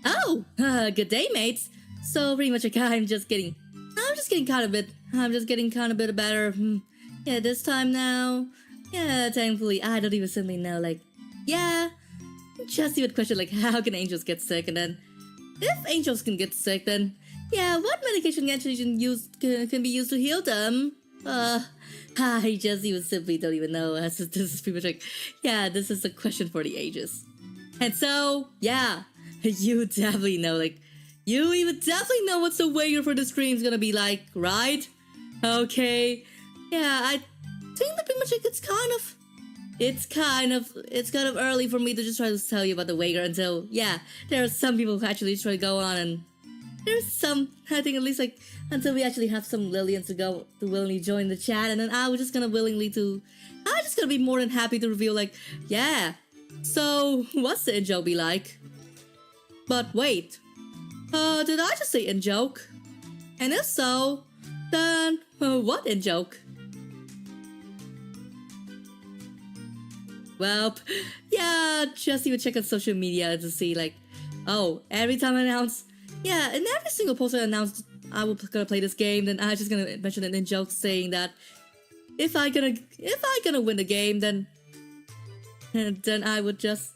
Oh, good day, mates. So pretty much, like, I'm just getting kind of a bit better. Yeah, this time now. Yeah, thankfully, I don't even simply know, like, yeah. Just even question, like, how can angels get sick? And then, if angels can get sick, then, yeah, what medication actually can be used to heal them? I just even simply don't even know. This is pretty much like, yeah, this is a question for the ages. And so, yeah, you definitely know, like, you even definitely know what's the wager for the stream's gonna be like, right? Okay, yeah, I think that pretty much like it's kind of early for me to just try to tell you about the wager until, yeah, there are some people who actually try to go on, and there's some, I think at least like, until we actually have some Lillians to willingly join the chat, and then I'm just gonna be more than happy to reveal, like, yeah, so what's the in-joke be like? But wait, did I just say in-joke? And if so, then what in-joke? Well, yeah, just even check out social media to see, like, oh, every time I announce, yeah, in every single post I announce I will gonna play this game, then I'm just gonna mention an in-joke saying that if I gonna win the game, then I would just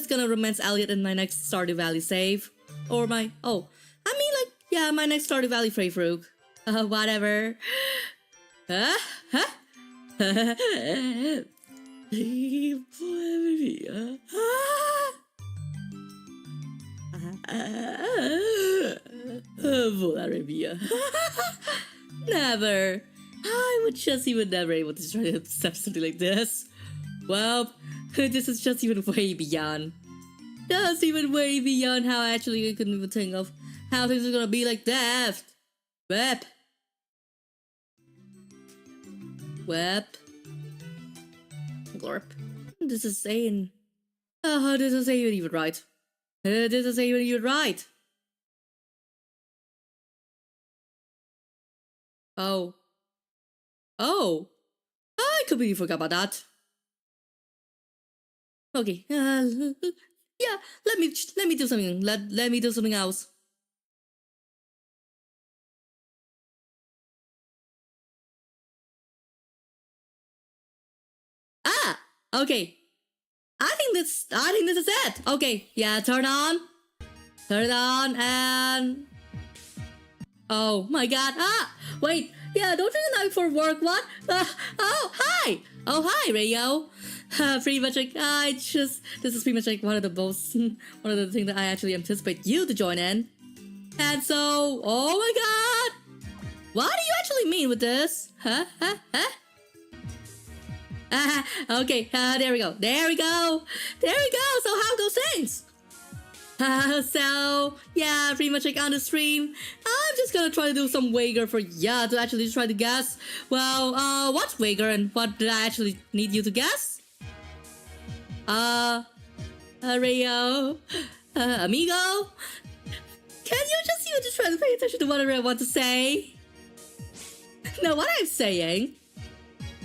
gonna romance Elliott in my next Stardew Valley save, or my my next Stardew Valley playthrough, whatever. 𝓈𝒸𝓁𝓁𝓁. Never. I would just even never able to try to accept something like this. Well, this is just even way beyond. Just even way beyond how I actually couldn't even think of how things are gonna be like that. Web. Glorp. This is saying. This is saying even right. This is saying even right. Oh. I completely forgot about that. Okay. Yeah. Let me do something. Let me do something else. Okay. I think this is it. Okay. Yeah. Turn it on, and oh my god. Wait. Yeah, don't you know for work? What? Oh, hi! Oh, hi, Rayo. Pretty much like, this is pretty much like one of the things that I actually anticipate you to join in. And so, oh my god! What do you actually mean with this? Huh? Okay, there we go. So how goes things? So, yeah, pretty much like on the stream, I'm just gonna try to do some wager for ya to actually try to guess. Well, what's wager and what did I actually need you to guess? Rayo, amigo, can you just try to pay attention to what I want to say? No, what I'm saying?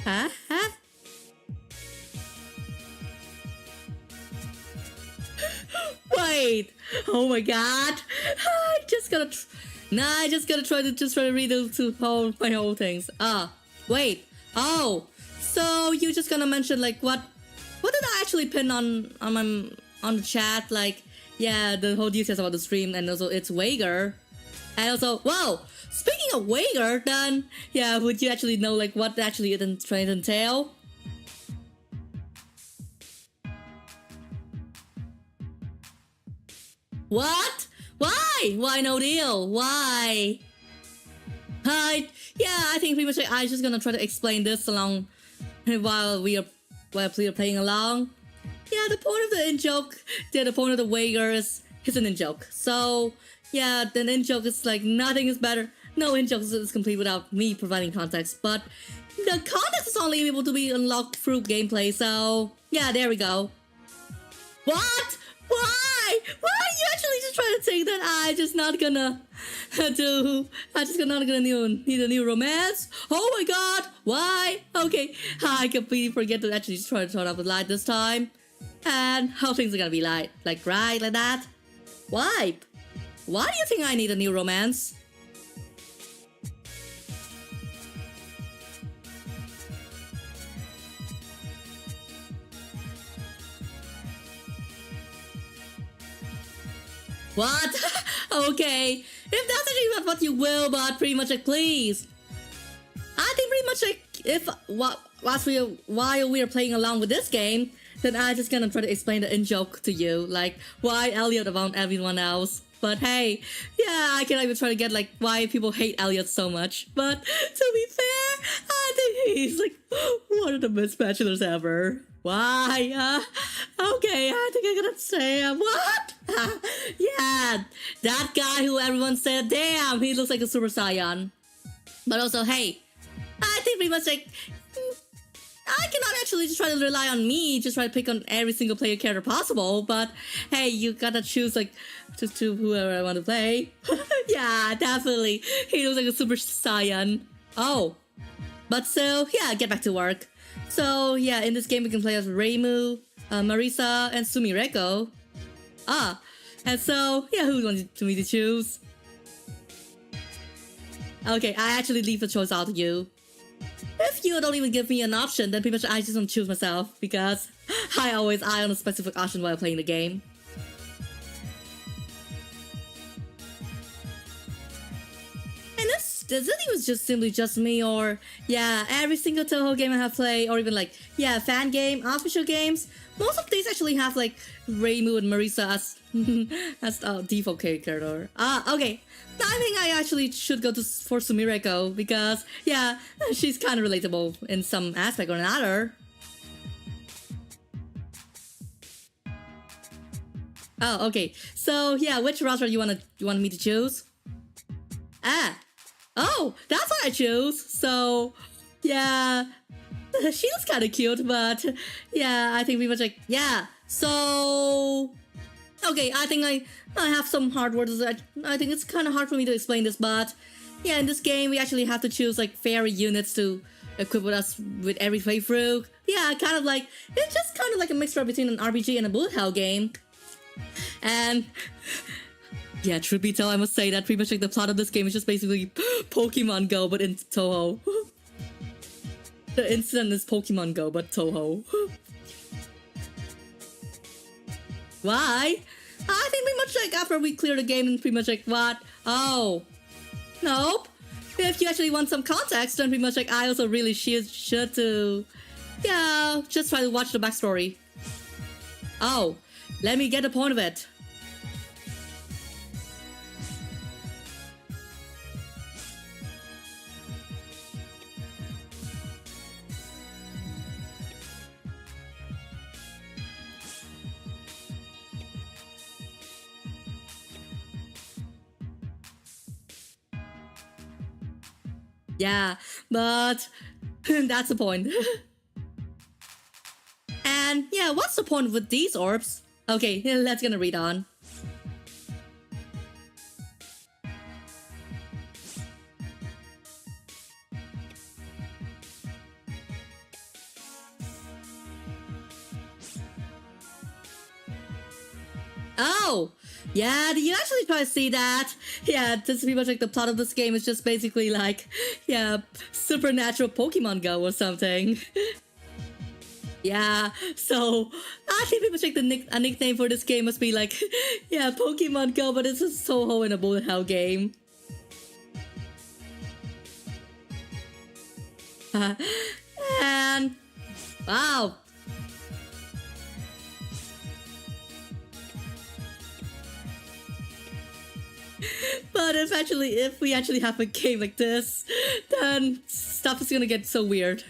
Huh? Wait! Oh my god! I just gotta try to read my whole things. Wait. Oh, so you just gonna mention like what did I actually pin on the chat? Like, yeah, the whole details about the stream, and also it's wager, and also, whoa. Speaking of wager, then yeah, would you actually know like what actually it entail? What? Why? Why no deal? Why? Yeah, I think pretty much like, I'm just gonna try to explain this along while we're playing along. Yeah, the point of the in-joke, the point of the wager is an in-joke. So, yeah, the in-joke is like nothing is better. No in-joke is complete without me providing context, but the context is only able to be unlocked through gameplay, so yeah, there we go. What? Why? Why are you actually just trying to say that I'm just not gonna need a new romance? Oh my god, why? Okay, I completely forget to actually try to turn off the light this time. And how things are gonna be like right like that. Why? Why do you think I need a new romance? What? Okay, if that's actually not what you will, but pretty much like, please. I think pretty much like, if while we are playing along with this game, then I'm just gonna try to explain the in-joke to you, like why Elliott about everyone else. But hey, yeah, I can even try to get like why people hate Elliott so much. But to be fair, I think he's like one of the best bachelors ever. Why? Okay, I think I'm gonna say what? Yeah, that guy who everyone said, damn, he looks like a Super Saiyan. But also, hey, I think pretty much like, I cannot actually just try to rely on me, just try to pick on every single player character possible, but hey, you gotta choose like, just to whoever I want to play. Yeah, definitely, he looks like a Super Saiyan. Oh, but so, yeah, get back to work. So, yeah, in this game we can play as Reimu, Marisa, and Sumireko. And so, yeah, who wants me to choose? Okay, I actually leave the choice out to you. If you don't even give me an option, then pretty much I just don't choose myself, because I always eye on a specific option while playing the game. And this really was just simply just me, or yeah, every single Touhou game I have played, or even like, yeah, fan game, official games, most of these actually have like Reimu and Marisa as default character. Okay. I think I actually should go for Sumireko, because yeah, she's kind of relatable in some aspect or another. Oh, okay. So yeah, which roster you want me to choose? Oh, that's what I choose. So yeah, she looks kind of cute, but yeah, I think we much like, yeah. So okay, I think I have some hard words. I think it's kind of hard for me to explain this, but yeah, in this game we actually have to choose like fairy units to equip with us with every playthrough. Yeah, kind of like, it's just kind of like a mixture between an RPG and a bullet hell game. And yeah, truth be told, I must say that pretty much like the plot of this game is just basically Pokemon Go, but in Touhou. The incident is Pokemon Go, but Touhou. Why? I think pretty much like after we clear the game and pretty much like, what? Oh, nope. If you actually want some context, then pretty much like I also really should to, yeah, just try to watch the backstory. Oh, let me get the point of it. Yeah, but that's the point. And yeah, what's the point with these orbs? Okay, let's gonna read on. Oh! Yeah, did you actually try to see that? Yeah, this is pretty much like the plot of this game is just basically like, yeah, supernatural Pokemon Go or something. Yeah, so I think pretty much like a nickname for this game must be like, yeah, Pokemon Go, but it's a Touhou in a bullet hell game. And wow. But if we actually have a game like this, then stuff is gonna get so weird.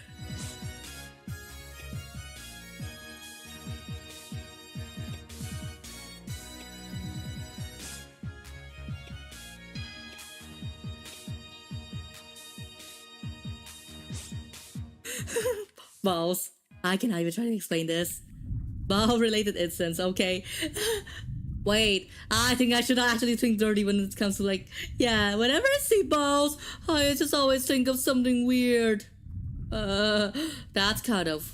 Balls. I cannot even try to explain this. Ball-related instance, okay. Wait, I think I should actually think dirty when it comes to like, yeah, whenever I see balls, I just always think of something weird. That's kind of...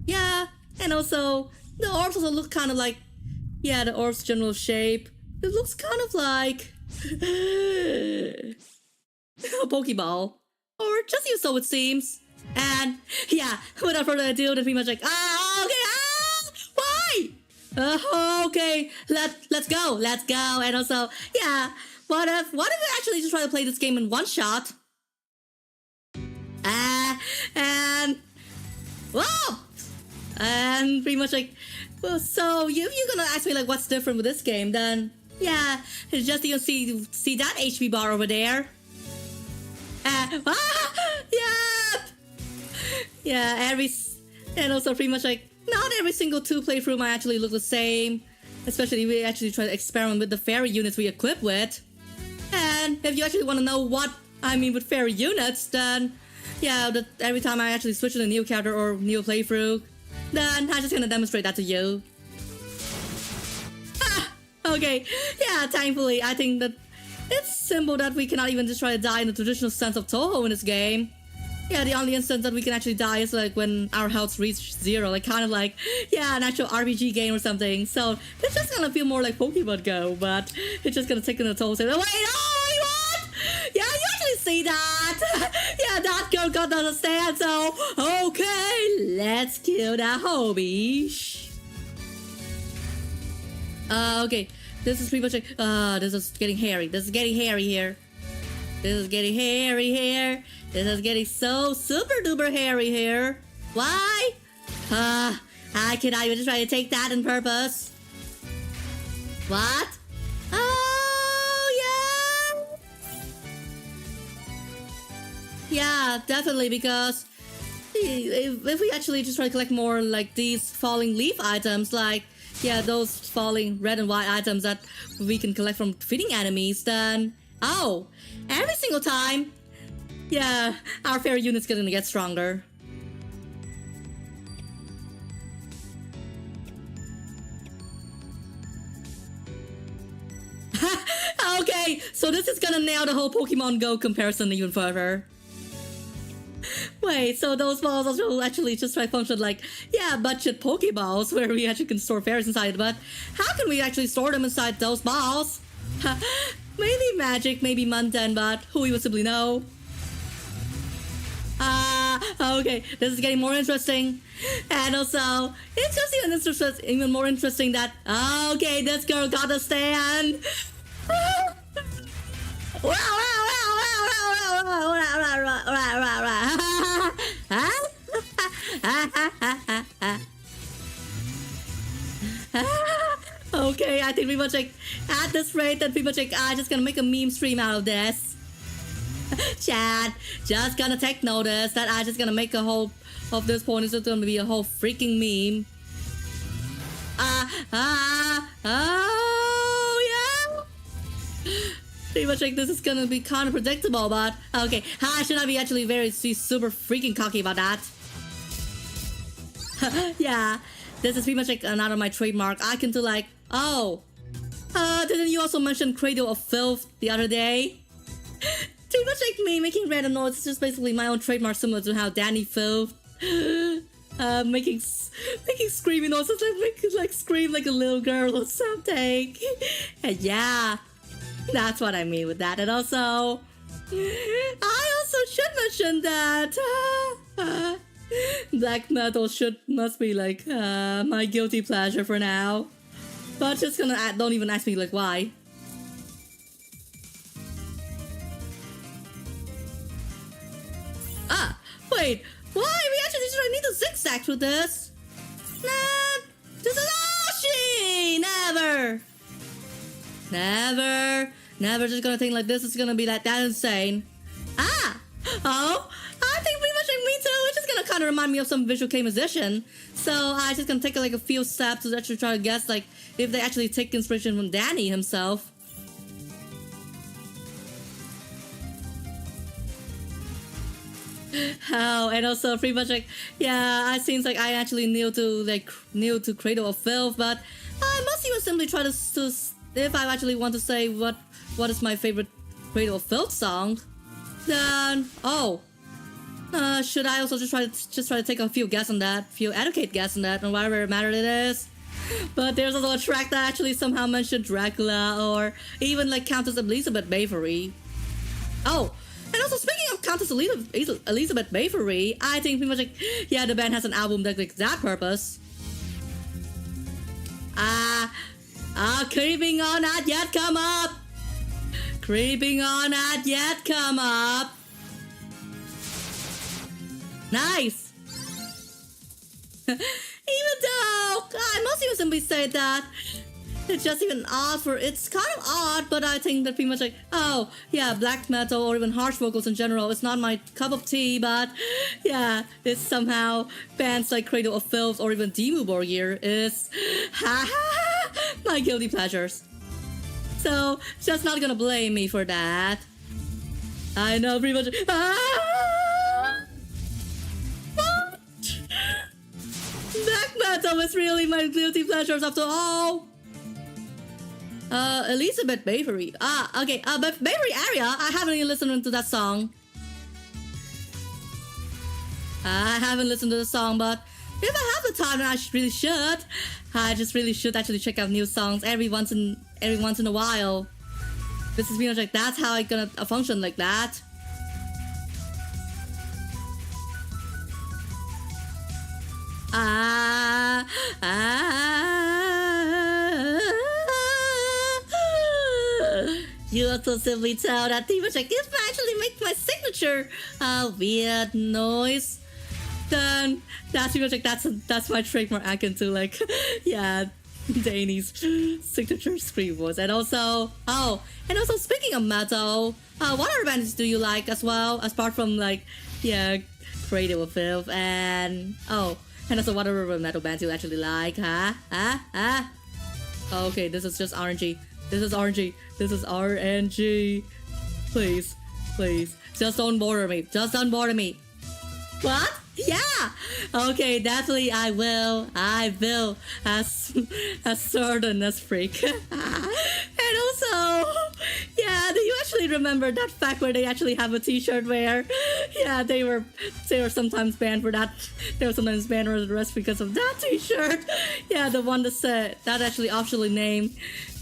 Yeah, and also the orbs also look kind of like, yeah, the orb's general shape. It looks kind of like a Pokeball, or just you so it seems. And yeah, without further ado, they're pretty much like, why? Okay, let's go. And also, yeah, what if we actually just try to play this game in one shot? And whoa, and pretty much like, well, so if you're gonna ask me like what's different with this game, then yeah, it's just you see that HP bar over there. Yeah, and also pretty much like not every single 2 playthrough might actually look the same, especially if we actually try to experiment with the fairy units we equip with. And if you actually want to know what I mean with fairy units, then yeah, every time I actually switch to a new character or new playthrough, then I'm just gonna demonstrate that to you. Okay, yeah, thankfully I think that it's simple that we cannot even just try to die in the traditional sense of Touhou in this game. Yeah, the only instance that we can actually die is like when our health reaches 0, like kind of like, yeah, an actual RPG game or something. So it's just gonna feel more like Pokemon Go, but it's just gonna take in the toll. Say, wait, oh, what? Yeah, you actually see that? Yeah, that girl got to understand. So okay, let's kill that hobby. Okay, this is pretty much like, this is getting hairy. This is getting hairy here. This is getting hairy here. This is getting so super duper hairy here. Why? I cannot even try to take that on purpose. What? Oh, yeah. Yeah, definitely, because if we actually just try to collect more like these falling leaf items, like, yeah, those falling red and white items that we can collect from defeating enemies, then, oh, every single time, yeah, our fairy unit's gonna get stronger. Okay, so this is gonna nail the whole Pokemon Go comparison even further. Wait, so those balls also actually just try to function like, yeah, budget Pokeballs where we actually can store fairies inside, but how can we actually store them inside those balls? Maybe magic, maybe mundane, but who we would simply know. Okay, this is getting more interesting. And also, it's just even more interesting that, okay, this girl got to stand. Okay, I think pretty much like, at this rate, that pretty much like, I'm just gonna make a meme stream out of this. Chat, just gonna take notice that I'm just gonna make a whole of this point. It's just gonna be a whole freaking meme. Oh yeah. Pretty much like this is gonna be kind of predictable, but okay, I should not be actually very super freaking cocky about that. Yeah, this is pretty much like another my trademark. I can do like, oh, didn't you also mention Cradle of Filth the other day? Pretty much like me making random noise. It's just basically my own trademark, similar to how Danny Filth making screaming noises, like scream like a little girl or something. And yeah, that's what I mean with that. And also, I also should mention that black metal must be like my guilty pleasure for now. But just gonna don't even ask me like why. Wait, why? We actually just need to zigzag through this. Nah, this is Oshi! Never just gonna think like this is gonna be like that insane. Oh, I think pretty much like me too. It's just gonna kind of remind me of some visual kei musician. So I just gonna take like a few steps to actually try to guess like if they actually take inspiration from Danny himself. Oh, and also pretty much like, yeah, it seems like I actually new to Cradle of Filth, but I must even simply try to if I actually want to say what is my favorite Cradle of Filth song, then Should I also just try to take a few guess on that, few educate guess on that, on whatever matter it is? But there's also a track that actually somehow mentioned Dracula or even like Countess Elizabeth Bathory. Oh, and also speaking of Countess Elizabeth Bathory, I think pretty much like, yeah, the band has an album that like that purpose. Creeping on not yet come up. Creeping on not yet come up. Nice. Even though I must even simply say that it's just even odd for it's kind of odd, but I think that pretty much like, oh yeah, black metal or even harsh vocals in general, it's not my cup of tea, but yeah, it's somehow bands like Cradle of Filth or even Dimmu Borgir is my guilty pleasures. So just not gonna blame me for that. I know pretty much. Black metal is really my guilty pleasures after all. Elizabeth Bathory. Okay. But Bathory area, I haven't even listened to that song. I haven't listened to the song, but if I have the time, I really should. I just really should actually check out new songs every once in a while. This is pretty much like that's how I gonna function like that. You also simply tell that pretty much like this might actually make my signature weird noise. Then that's pretty much like that's my trademark icon to like yeah, Danny's signature scream voice. And also speaking of metal, what other bands do you like as well, apart from like yeah, Cradle of Filth and and also what other metal bands you actually like, huh? Okay, this is just RNG. This is RNG. This is RNG. Please. Just don't bother me. Just don't bother me. What? Yeah! Okay, definitely I will. As certain as freak. And also, yeah, do you actually remember that fact where they actually have a t-shirt where, yeah, they were sometimes banned for that. They were sometimes banned for the rest because of that t-shirt. Yeah, the one that said, that actually officially named,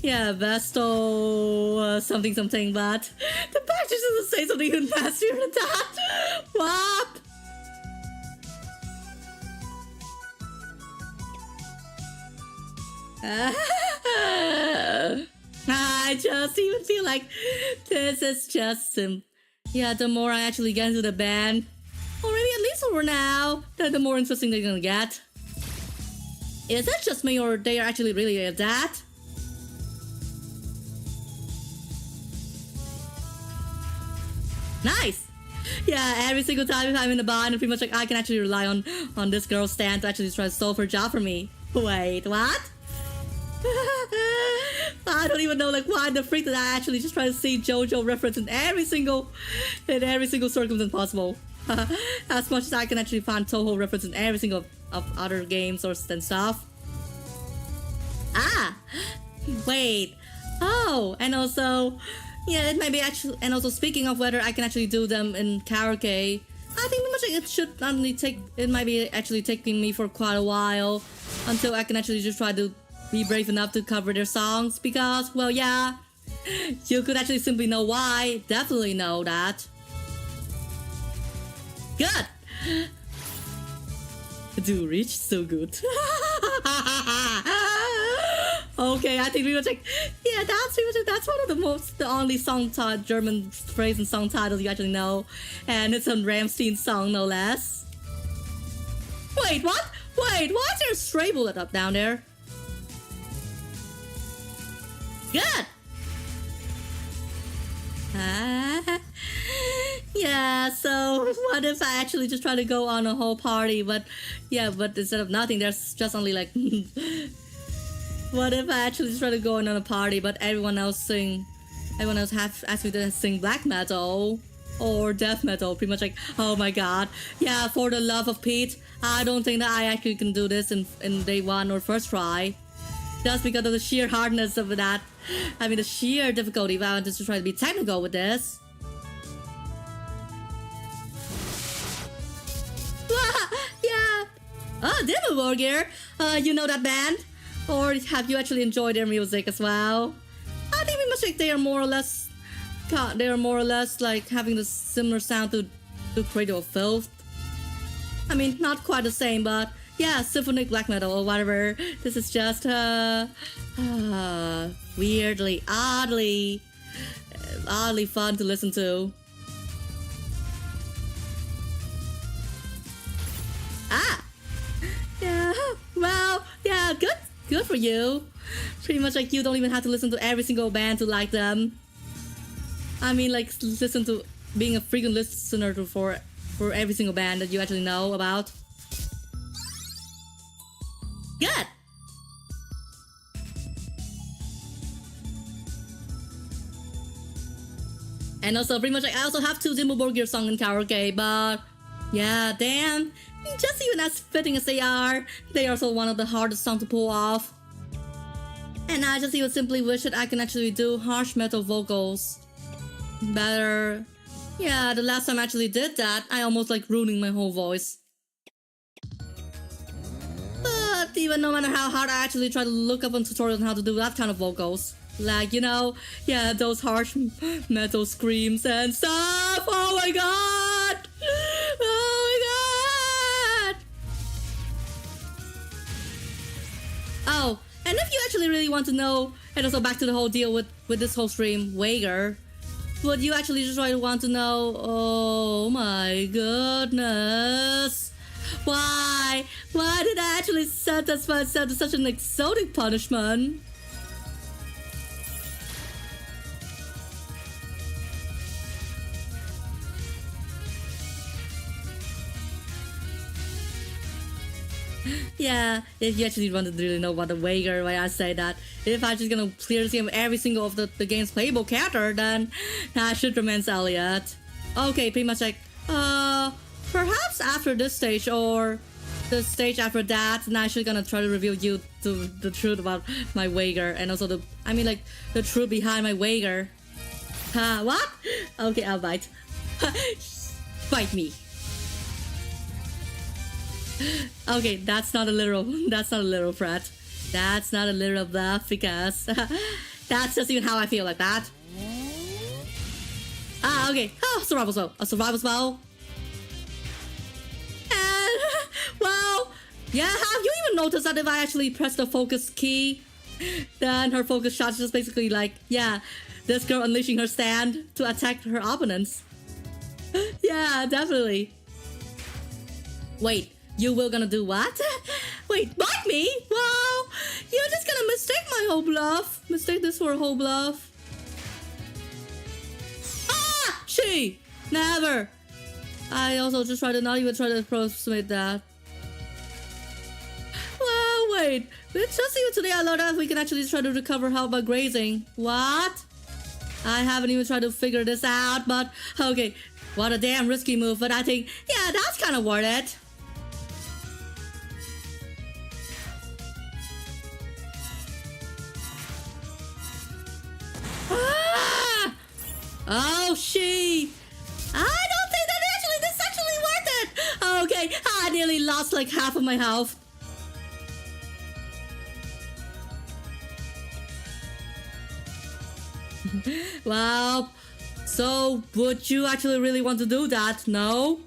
yeah, Vesto something, but the patch doesn't say something even nastier than that. What? I just even feel like this is just yeah, the more I actually get into the band, or maybe at least for now, the more interesting they're gonna get. Is that just me, or they are actually really at that? Nice! Yeah, every single time if I'm in the band, pretty much like I can actually rely on this girl's stand to actually try to solve her job for me. Wait, what? I don't even know like why the freak that I actually just try to see JoJo reference in every single circumstance possible. As much as I can actually find Touhou reference in every single of other games or and stuff. Wait. Oh, and also, yeah, it might be actually, and also speaking of whether I can actually do them in karaoke, I think much like it should not only take, it might be actually taking me for quite a while until I can actually just try to be brave enough to cover their songs, because, well, yeah, you could actually simply know why. Definitely know that. Good! Do reach so good. Okay, I think we were like, yeah, that's one of the only song German phrase and song titles you actually know, and it's a Rammstein song, no less. Wait, what? Wait, why is there a stray bullet up down there? Good. Yeah, so what if I actually just try to go on a whole party, but yeah, but instead of nothing, there's just only like what if I actually just try to go on a party, but everyone else asked me to sing black metal or death metal, pretty much like, oh my god, yeah, for the love of Pete, I don't think that I actually can do this in day one or first try, just because of the sheer hardness of that. I mean, the sheer difficulty if I wanted to try to be technical with this. 𝓈𝒸𝓃𝓀, you know that band? Or have you actually enjoyed their music as well? I think we must like they are more or less like having the similar sound to Cradle of Filth. I mean, not quite the same, but yeah, symphonic black metal or whatever. This is just weirdly, oddly fun to listen to. Yeah, well, yeah, good for you. Pretty much like you don't even have to listen to every single band to like them. I mean, like, listen to being a frequent listener to for every single band that you actually know about. Good. And also, pretty much, like, I also have 2 𝓈𝒸𝓃𝓀 songs in karaoke, but yeah, damn. Just even as fitting as they are also one of the hardest songs to pull off. And I just even simply wish that I can actually do harsh metal vocals better. Yeah, the last time I actually did that, I almost like ruining my whole voice. But even no matter how hard I actually try to look up on tutorials on how to do that kind of vocals, like, you know, yeah, those harsh metal screams and stuff. Oh my god! Oh my god! Oh, and if you actually really want to know, and also back to the whole deal with this whole stream, 𝓉𝓁𝓁, would you actually just want to know, oh my goodness, why did I actually sentence myself to such an exotic punishment? Yeah, if you actually want to really know about the 𝓉𝓁𝓁, why I say that, if I'm just gonna clear this game every single of the game's playable character, then I should romance Elliott. Okay, pretty much like, perhaps after this stage or the stage after that, I'm actually gonna try to reveal you to the truth about my 𝓉𝓁𝓁 and also the truth behind my 𝓉𝓁𝓁. What? Okay, I'll bite. Bite me. Okay, that's not a literal threat. That's not a literal bluff because that's just even how I feel like that. Okay. Oh, survival spell. A survival spell. And, well, yeah, have you even noticed that if I actually press the focus key, then her focus shot is just basically like, yeah, this girl unleashing her stand to attack her opponents. Yeah, definitely. Wait. You were gonna do what? Wait, bite me? Wow, you're just gonna mistake my whole bluff. Mistake this for a whole bluff. Ah! She! Never! I also just try to not even try to approximate that. Well, wait. It's just even today I learned that we can actually try to recover health by grazing. What? I haven't even tried to figure this out, but okay. What a damn risky move, but I think, yeah, that's kind of worth it. Oh, she! I don't think that this is actually worth it! Okay, I nearly lost like half of my health. Well, so would you actually really want to do that? No?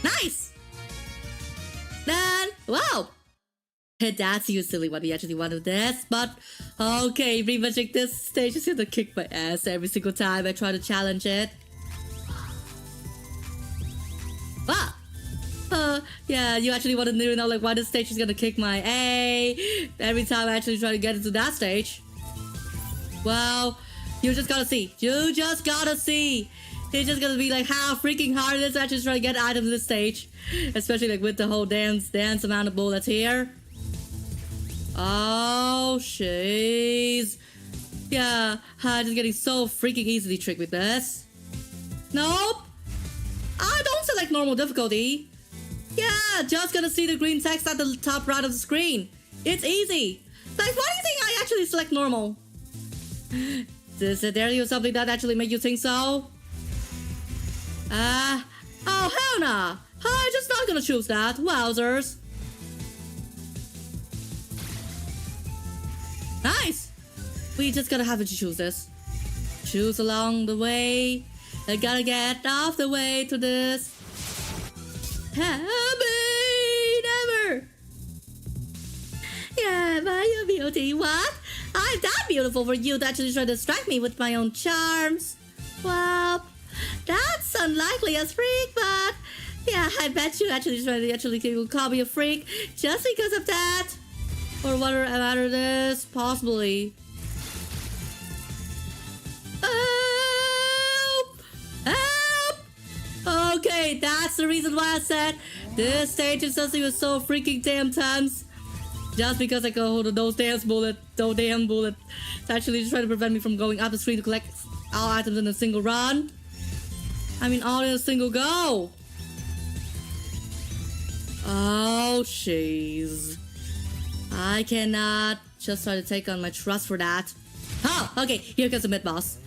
Nice! Then, wow! That's usually what we actually want with this, but okay, pretty much like this stage is gonna kick my ass every single time I try to challenge it. Wow! Yeah, you actually want to know like why this stage is gonna kick my A every time I actually try to get into that stage. Well, you just gotta see. You just gotta see. It's just gonna be like how freaking hard it is to actually try to get out of this stage. Especially like with the whole dance amount of bullets here. Oh, jeez. Yeah, I'm just getting so freaking easily tricked with this. Nope. I don't select normal difficulty. Yeah, just gonna see the green text at the top right of the screen. It's easy. Like, why do you think I actually select normal? Is there something that actually make you think so? Oh, hell nah. I'm just not gonna choose that. Wowzers. Nice. We just gotta have to choose this. Choose along the way. I gotta get off the way to this. Happy never. Yeah, my beauty. What? I'm that beautiful for you to actually try to distract me with my own charms. Well, that's unlikely as freak, but yeah, I bet you actually try to call me a freak just because of that. Or whatever matter it is, possibly. Help! Help! Okay, that's the reason why I said this stage is was so freaking damn tense. Just because I go hold those damn bullets. It's actually trying to prevent me from going up the screen to collect all items in a single run. I mean, all in a single go. Oh, jeez. I cannot just try to take on my trust for that. Oh, okay, here comes the mid-boss.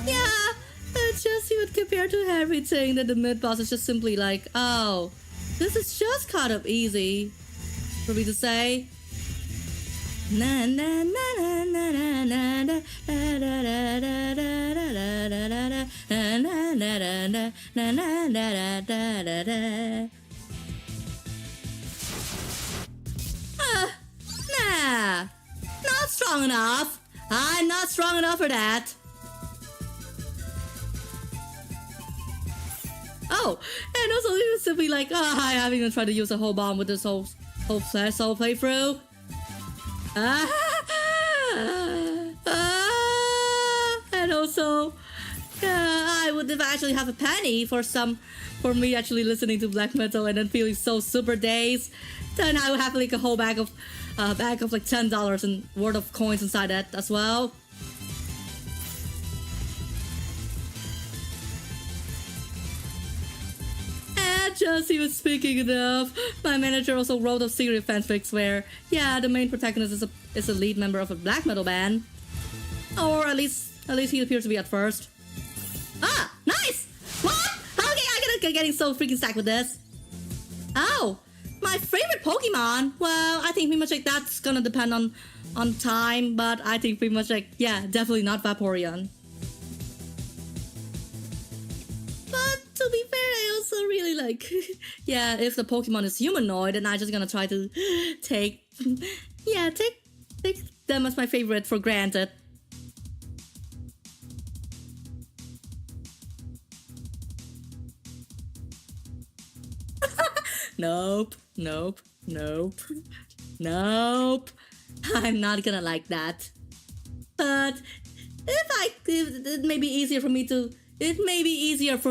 Yeah, it's just even compared to everything that the mid-boss is just simply like, oh, this is just kind of easy for me to say. Na na na na na na na na na na na. Nah, not strong enough. I'm not strong enough for that. Oh, and also he was simply like, oh, I haven't even tried to use a whole bomb with this whole playthrough. And also, I would if I actually have a penny for me actually listening to black metal and then feeling so super dazed, then I would have like a whole bag of like $10 and worth of coins inside that as well. And just even speaking of, my manager also wrote a secret fanfics where, yeah, the main protagonist is a lead member of a black metal band, or at least he appears to be at first. Ah, nice. What? Okay, I'm gonna getting so freaking stacked with this. Oh, my favorite Pokemon. Well, I think pretty much like that's gonna depend on time, but I think pretty much like, yeah, definitely not Vaporeon. But to be fair, I also really like, yeah, if the Pokemon is humanoid, then I'm just gonna try to take them as my favorite for granted. Nope. I'm not gonna like that. But it may be easier for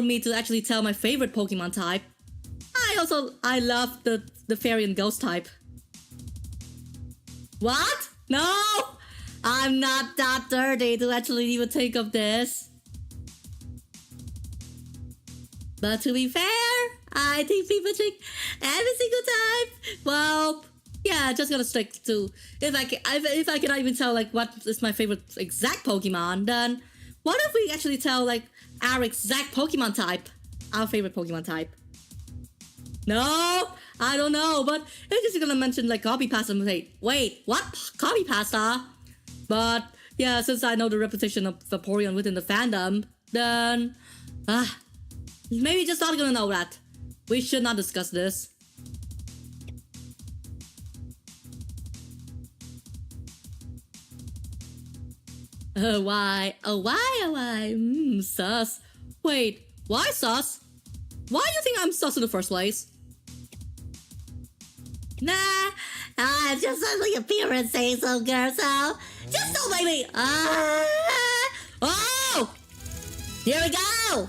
me to actually tell my favorite Pokemon type. I love the fairy and ghost type. What? No! I'm not that dirty to actually even think of this. But to be fair, I think people check every single time. Well, yeah, just gonna stick to if I cannot even tell like what is my favorite exact Pokemon, then what if we actually tell like our exact Pokemon type, our favorite Pokemon type? No, I don't know, but it's just gonna mention like copy pasta and say, wait, what? Copy pasta? But yeah, since I know the reputation of Vaporeon within the fandom, then maybe just not gonna know that. We should not discuss this. Why? Oh, why? Sus. Wait, why sus? Why do you think I'm sus in the first place? Nah, I'm just suddenly appearance saying so, girl, so just don't make me. Oh! Here we go!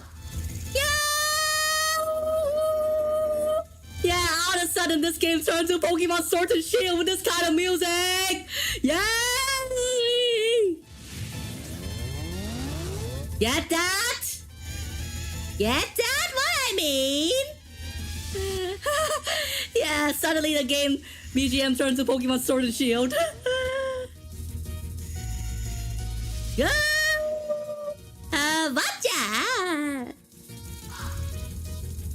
Yeah, all of a sudden this game turns to Pokemon Sword and Shield with this kind of music! Yay! Get that? Get that? What I mean? Yeah, suddenly the game BGM turns to Pokemon Sword and Shield. Go! Watcha!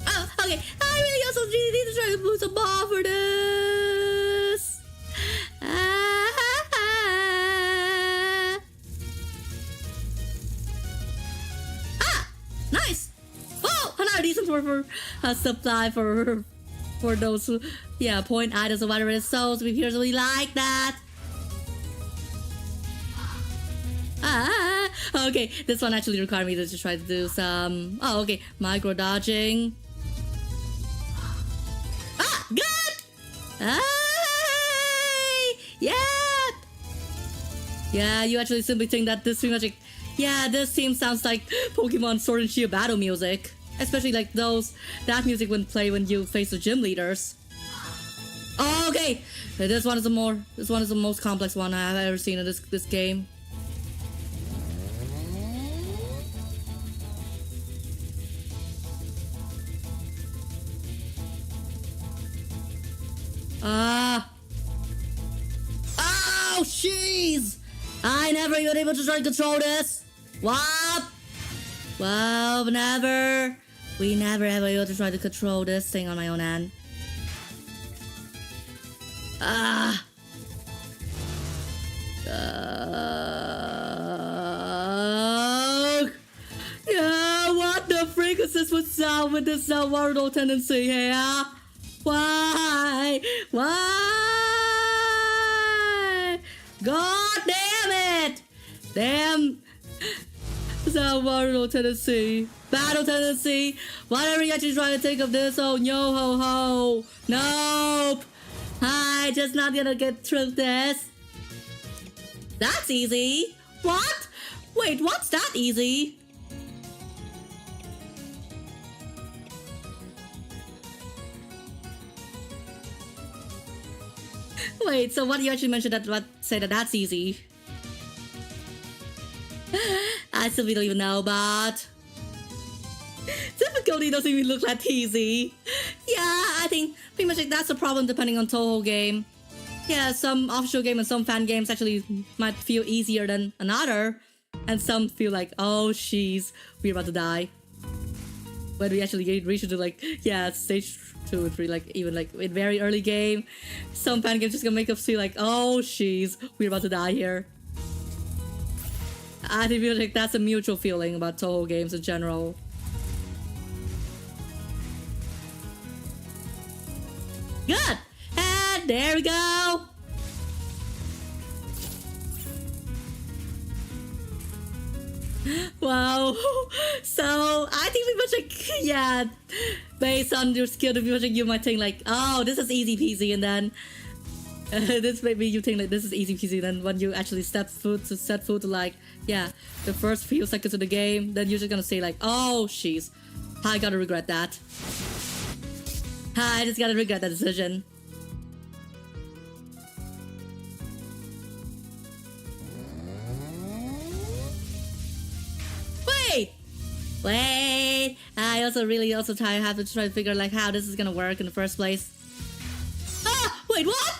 Oh, okay. I really also need to try to boost a ball for this. Nice. Oh, another decent for supply for those who, yeah, point items or whatever it is. So we really like that. Okay, this one actually required me to just try to do some, oh, okay, micro dodging. Good! Hey! Yeah! Yeah, you actually simply think that this pretty much, like, yeah, this theme sounds like Pokemon Sword and Shield battle music. Especially like that music when play when you face the gym leaders. Oh, okay! This one is the most complex one I've ever seen in this game. Oh, jeez! I never even able to try to control this. What? Well, we never ever able to try to control this thing on my own end. Yeah, what the freak is this with this Warudo tendency here? Why? God damn it! Damn! Warudo tendency. Battle tendency. Whatever you actually try to think of this, oh no ho ho. Nope! I just not gonna get through this. That's easy. What? Wait, what's that easy? Wait, so what you actually mentioned say that that's easy? I still don't even know, but difficulty doesn't even look that easy. Yeah, I think pretty much like that's the problem depending on Touhou game. Yeah, some official game and some fan games actually might feel easier than another, and some feel like, oh jeez, we're about to die. When we actually reach into like, yeah, stage 2 or 3, like even like in very early game, some fan games just gonna make us feel like, oh jeez, we're about to die here. I feel like that's a mutual feeling about Touhou games in general. Good! And there we go! Wow. So I think pretty much like, yeah, based on your skill, pretty much like you might think like, oh, this is easy peasy, and then this maybe you think like this is easy peasy, then when you actually set foot to like, yeah, the first few seconds of the game, then you're just gonna say like, oh jeez, I gotta regret that. I just gotta regret that decision. Wait! I also have to try to figure like how this is gonna work in the first place. Wait, what?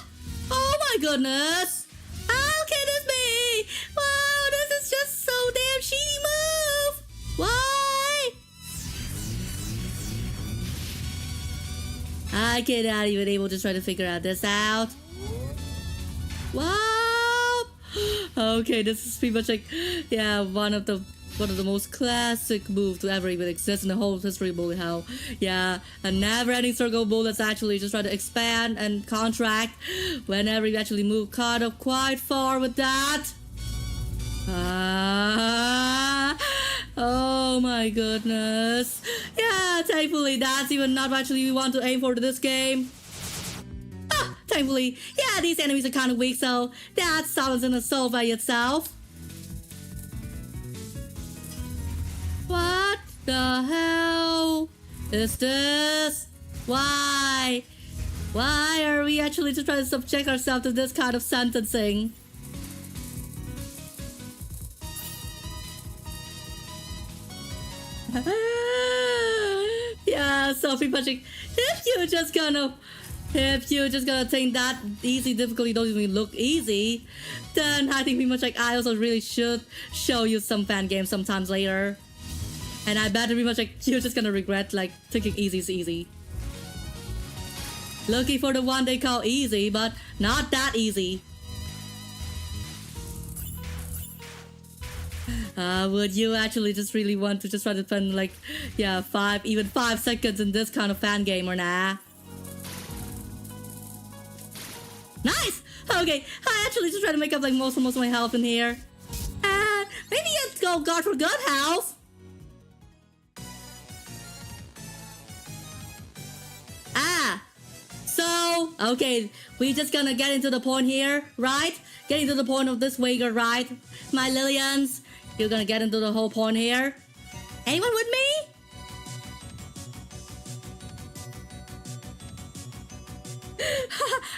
Oh my goodness! How can this be? Wow, this is just so damn cheaty move! Why? I cannot even able to try to figure out this out. Wow! Okay, this is pretty much like, yeah, one of the most classic moves to ever even exist in the whole history of Bully Hell. Yeah, a never-ending circle of bullets actually just try to expand and contract whenever you actually move kind of quite far with that. Oh my goodness. Yeah, thankfully that's even not what actually we want to aim for to this game. Thankfully, yeah, these enemies are kind of weak, so that solves in itself by itself. What the hell is this? Why? Why are we actually just trying to subject ourselves to this kind of sentencing? Yeah, so pretty much if you just kind of if you're just gonna think that easy difficulty don't even look easy, then I think pretty much like I also really should show you some fan games sometimes later. And I bet pretty much like you're just gonna regret like thinking easy is easy. Looking for the one they call easy, but not that easy. Would you actually just really want to just try to spend like, yeah, even 5 seconds in this kind of fan game or nah? Nice! Okay, I actually just try to make up like most of my health in here. Maybe let's go guard for good health. So, okay, we just gonna get into the point here, right? Get into the point of this Wager, right? My Lillians, you're gonna get into the whole point here. Anyone with me?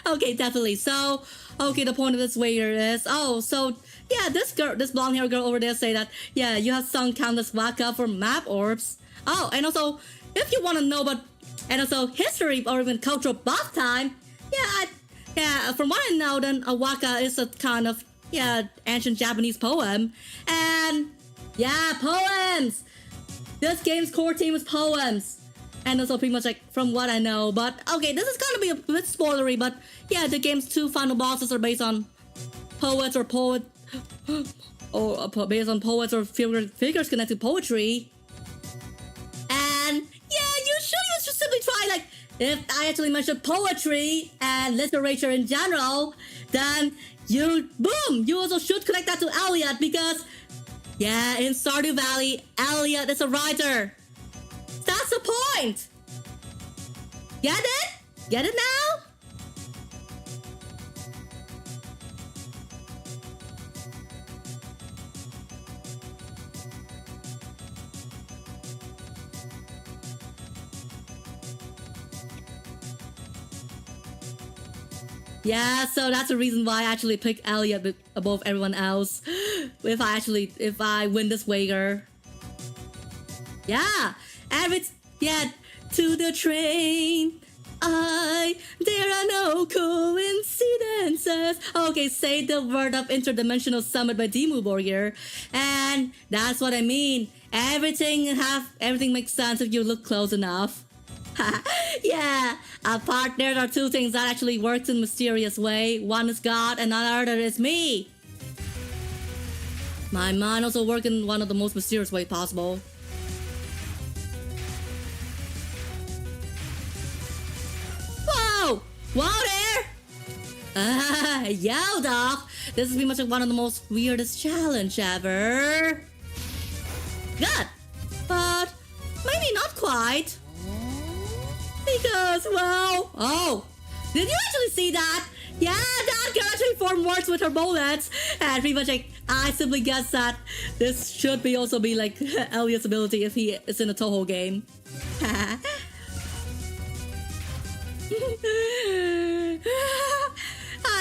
Okay, definitely. So, okay, the point of this Wager is, so, yeah, this blonde hair girl over there say that, yeah, you have sung countless waka for map orbs. Oh, and also, if you want to know about, and also history or even cultural buff time, yeah, from what I know, then a waka is a kind of, yeah, ancient Japanese poem. And, yeah, poems! This game's core theme is poems. And also pretty much like from what I know, but okay, this is gonna be a bit spoilery, but yeah, the game's 2 final bosses are based on poets or based on poets or figures connected to poetry. And yeah, you should simply try, like, if I actually mentioned poetry and literature in general, then you also should connect that to Elliott, because yeah, in Stardew Valley, Elliott is a writer. That's the point! Get it? Get it now? Yeah, so that's the reason why I actually pick Elliott above everyone else. If I win this wager. Yeah! To the train. There are no coincidences. Okay, say the word of Interdimensional Summit by Dimmu Borgir. And that's what I mean. Everything makes sense if you look close enough. Yeah, apart there are 2 things that actually works in a mysterious way. One is God and another is me. My mind also works in one of the most mysterious way possible. Whoa there! Yo, dog! This is pretty much like one of the most weirdest challenge ever. Good! But maybe not quite. Because, well... Oh! Did you actually see that? Yeah, that girl actually formed words with her bullets. And pretty much like, I simply guess that this should also be like Elliott's ability if he is in a Touhou game.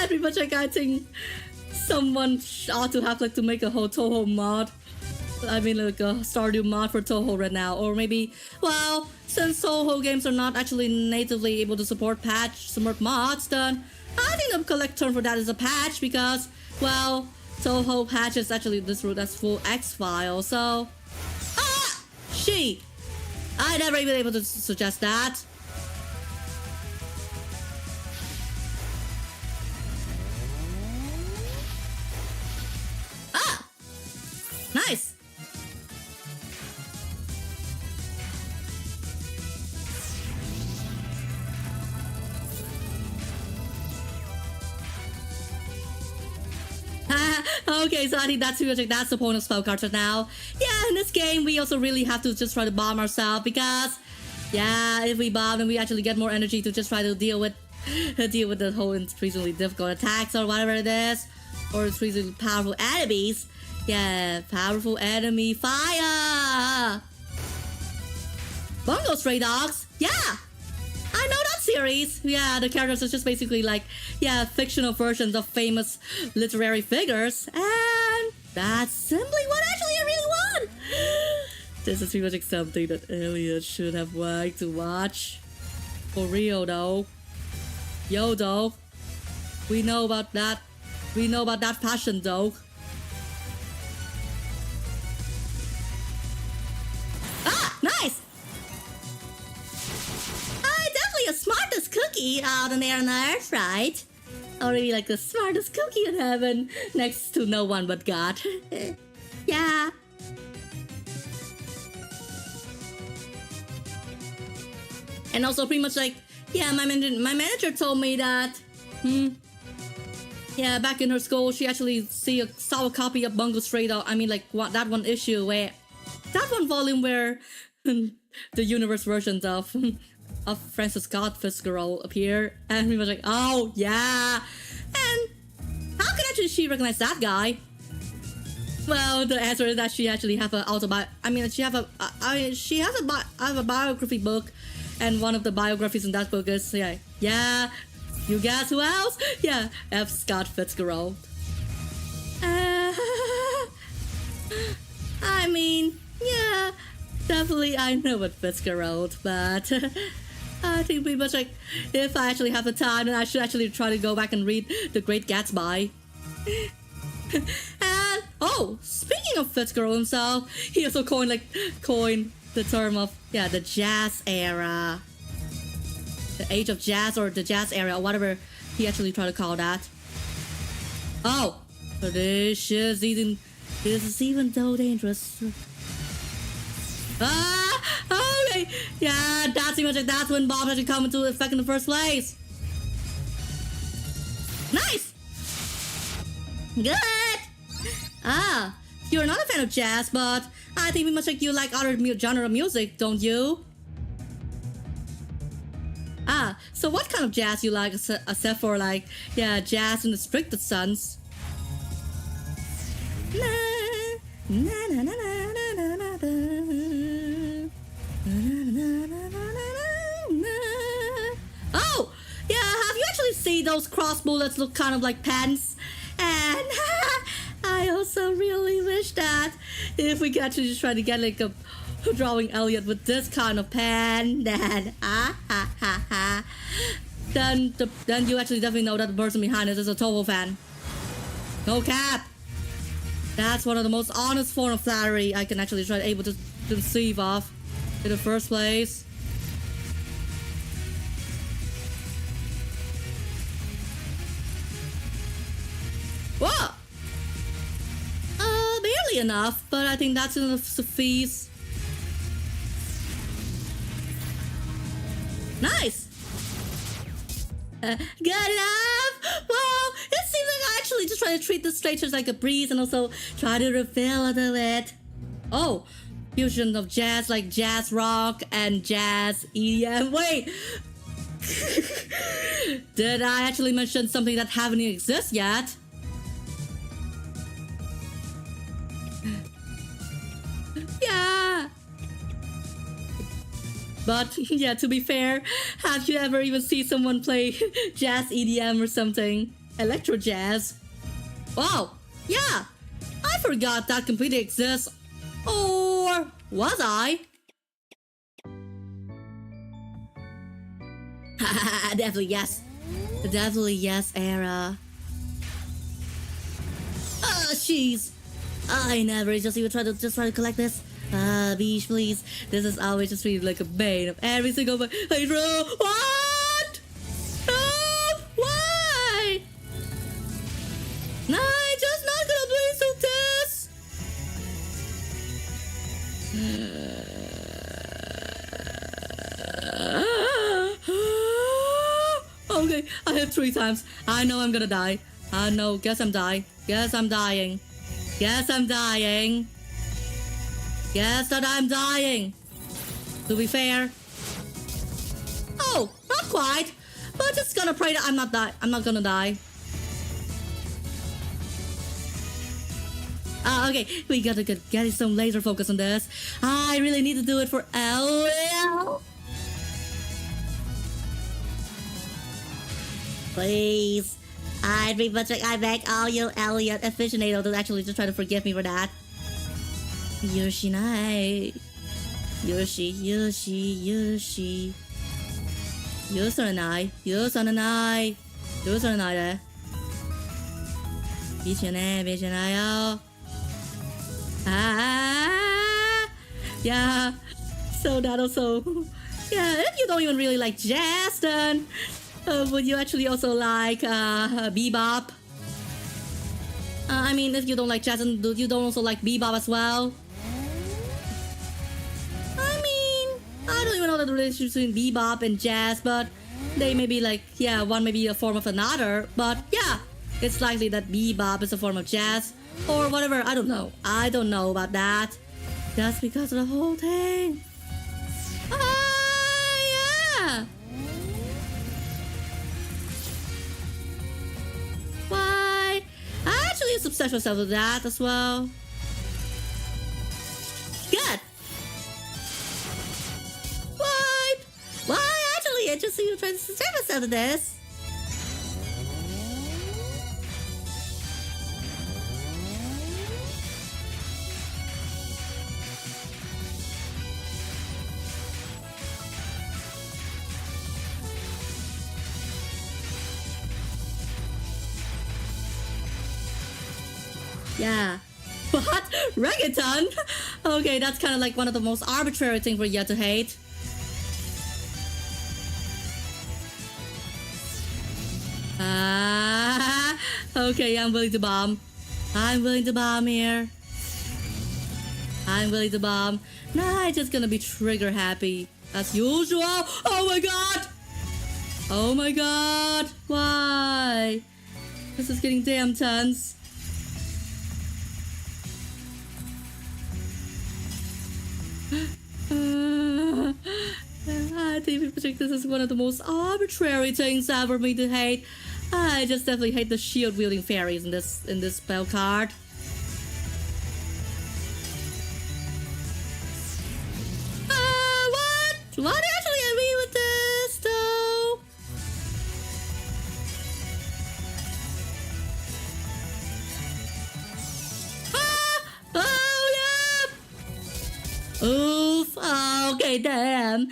Pretty much like I think someone ought to have like to make a whole Touhou mod. I mean like a Stardew mod for Touhou right now. Or maybe, well, since Touhou games are not actually natively able to support mods, then I think the correct term for that is a patch, because, well, Touhou patches actually this route as full X file, so... I never even able to suggest that. Nice! Okay, so I think that's the point of spell cards right now. Yeah, in this game, we also really have to just try to bomb ourselves, because, yeah, if we bomb, then we actually get more energy to just try to deal with the whole increasingly difficult attacks or whatever it is, or increasingly powerful enemies. Yeah, powerful enemy fire! Bungo Stray Dogs! Yeah! I know that series! Yeah, the characters are just basically like, yeah, fictional versions of famous literary figures. And that's simply what actually I really want! This is pretty much like something that Elliott should have liked to watch. For real though. Yo, dog. We know about that. We know about that passion, dog. Ah, nice. Definitely a smartest cookie out there on Earth, right? Already like the smartest cookie in heaven, next to no one but God. Yeah. And also pretty much like, yeah, my manager told me that, yeah, back in her school, she actually saw a copy of Bungo Stray Dog. I mean, like, that one issue where, that one volume where the universe versions of Francis Scott Fitzgerald appear, and we was like, oh yeah. And how can actually she recognize that guy? Well, the answer is that she actually have a she has a biography book, and one of the biographies in that book is yeah, you guess who else? Yeah, F. Scott Fitzgerald. I mean, yeah, definitely I know what Fitzgerald, but I think pretty much like, if I actually have the time, then I should actually try to go back and read The Great Gatsby. And, oh, speaking of Fitzgerald himself, he also coined the term of, yeah, the jazz era. The age of jazz, or the jazz era, or whatever he actually tried to call that. Oh, this is even so dangerous. Okay. Yeah, that's when Bob actually come into effect in the first place. Nice! Good! You're not a fan of jazz, but I think we must like you like other genre of music, don't you? So what kind of jazz you like, except for like, yeah, jazz in the strictest sense? Oh, yeah, have you actually seen those cross bullets look kind of like pens? And I also really wish that if we could actually just try to get like a drawing Elliott with this kind of pen, then then you actually definitely know that the person behind it is a Touhou fan. No cap. That's one of the most honest form of flattery I can actually try able to conceive of in the first place. Whoa! Barely enough, but I think that's enough to suffice. Nice! Good enough! Well, it seems like I actually just try to treat the strangers like a breeze and also try to reveal a little bit. Oh, fusion of jazz like jazz rock and jazz EDM. Wait! Did I actually mention something that haven't even exists yet? Yeah! But, yeah, to be fair, have you ever even seen someone play jazz EDM or something? Electro jazz? Wow! Yeah! I forgot that completely exists. Or was I? Definitely yes. Definitely yes era. Jeez. I never just even try to collect this. Beach, please. This is always just really like a bane of every single one. Hey, bro, what? No, why? No, I'm just not gonna play so this. Okay, I have 3 times. I know I'm gonna die. I know. Guess I'm dying. Guess I'm dying. Guess I'm dying. Guess that I'm dying. To be fair. Oh, not quite. But just gonna pray that I'm not gonna die. Okay, we gotta get some laser focus on this. I really need to do it for Elliott. Please. I beg all you Elliott aficionados to actually just try to forgive me for that. Yoshi. 𝓈𝒸𝓁别进来，别进来哟！Yeah. So that also, yeah. If you don't even really like jazz, then would you actually also like bebop? I mean, if you don't like jazz, and you don't also like bebop as well. I mean, I don't even know the relationship between bebop and jazz, but they may be like, yeah, one may be a form of another, but yeah. It's likely that bebop is a form of jazz, or whatever, I don't know. I don't know about that. Just because of the whole thing. Yeah! Why? I actually obsessed myself with that as well. Good! What? Why? Actually, I just see you trying to subscribe myself to this. Yeah. What? Reggaeton? Okay, that's kind of like one of the most arbitrary things for you to hate. Okay, I'm willing to bomb. I'm willing to bomb here. I'm willing to bomb. Nah, it's just gonna be trigger happy as usual. Oh my god! Oh my god! Why? This is getting damn tense. I think this is one of the most arbitrary things ever made to hate. I just definitely hate the shield wielding fairies in this spell card. What? What actually I mean with this though? Oh yeah. Oof. Okay, damn.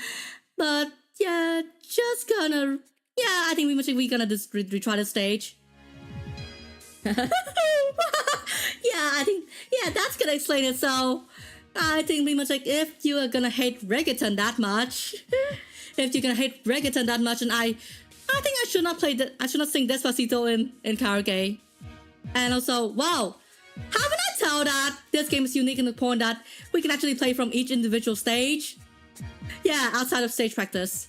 But yeah, just gonna. Yeah, I think we're gonna just retry the stage. Yeah, I think that's gonna explain it. So I think pretty much like if you are gonna hate reggaeton that much, if you're gonna hate reggaeton that much, and I think I should not play that. I should not sing Despacito in karaoke. And also, wow, haven't I told that this game is unique in the point that we can actually play from each individual stage? Yeah, outside of stage practice.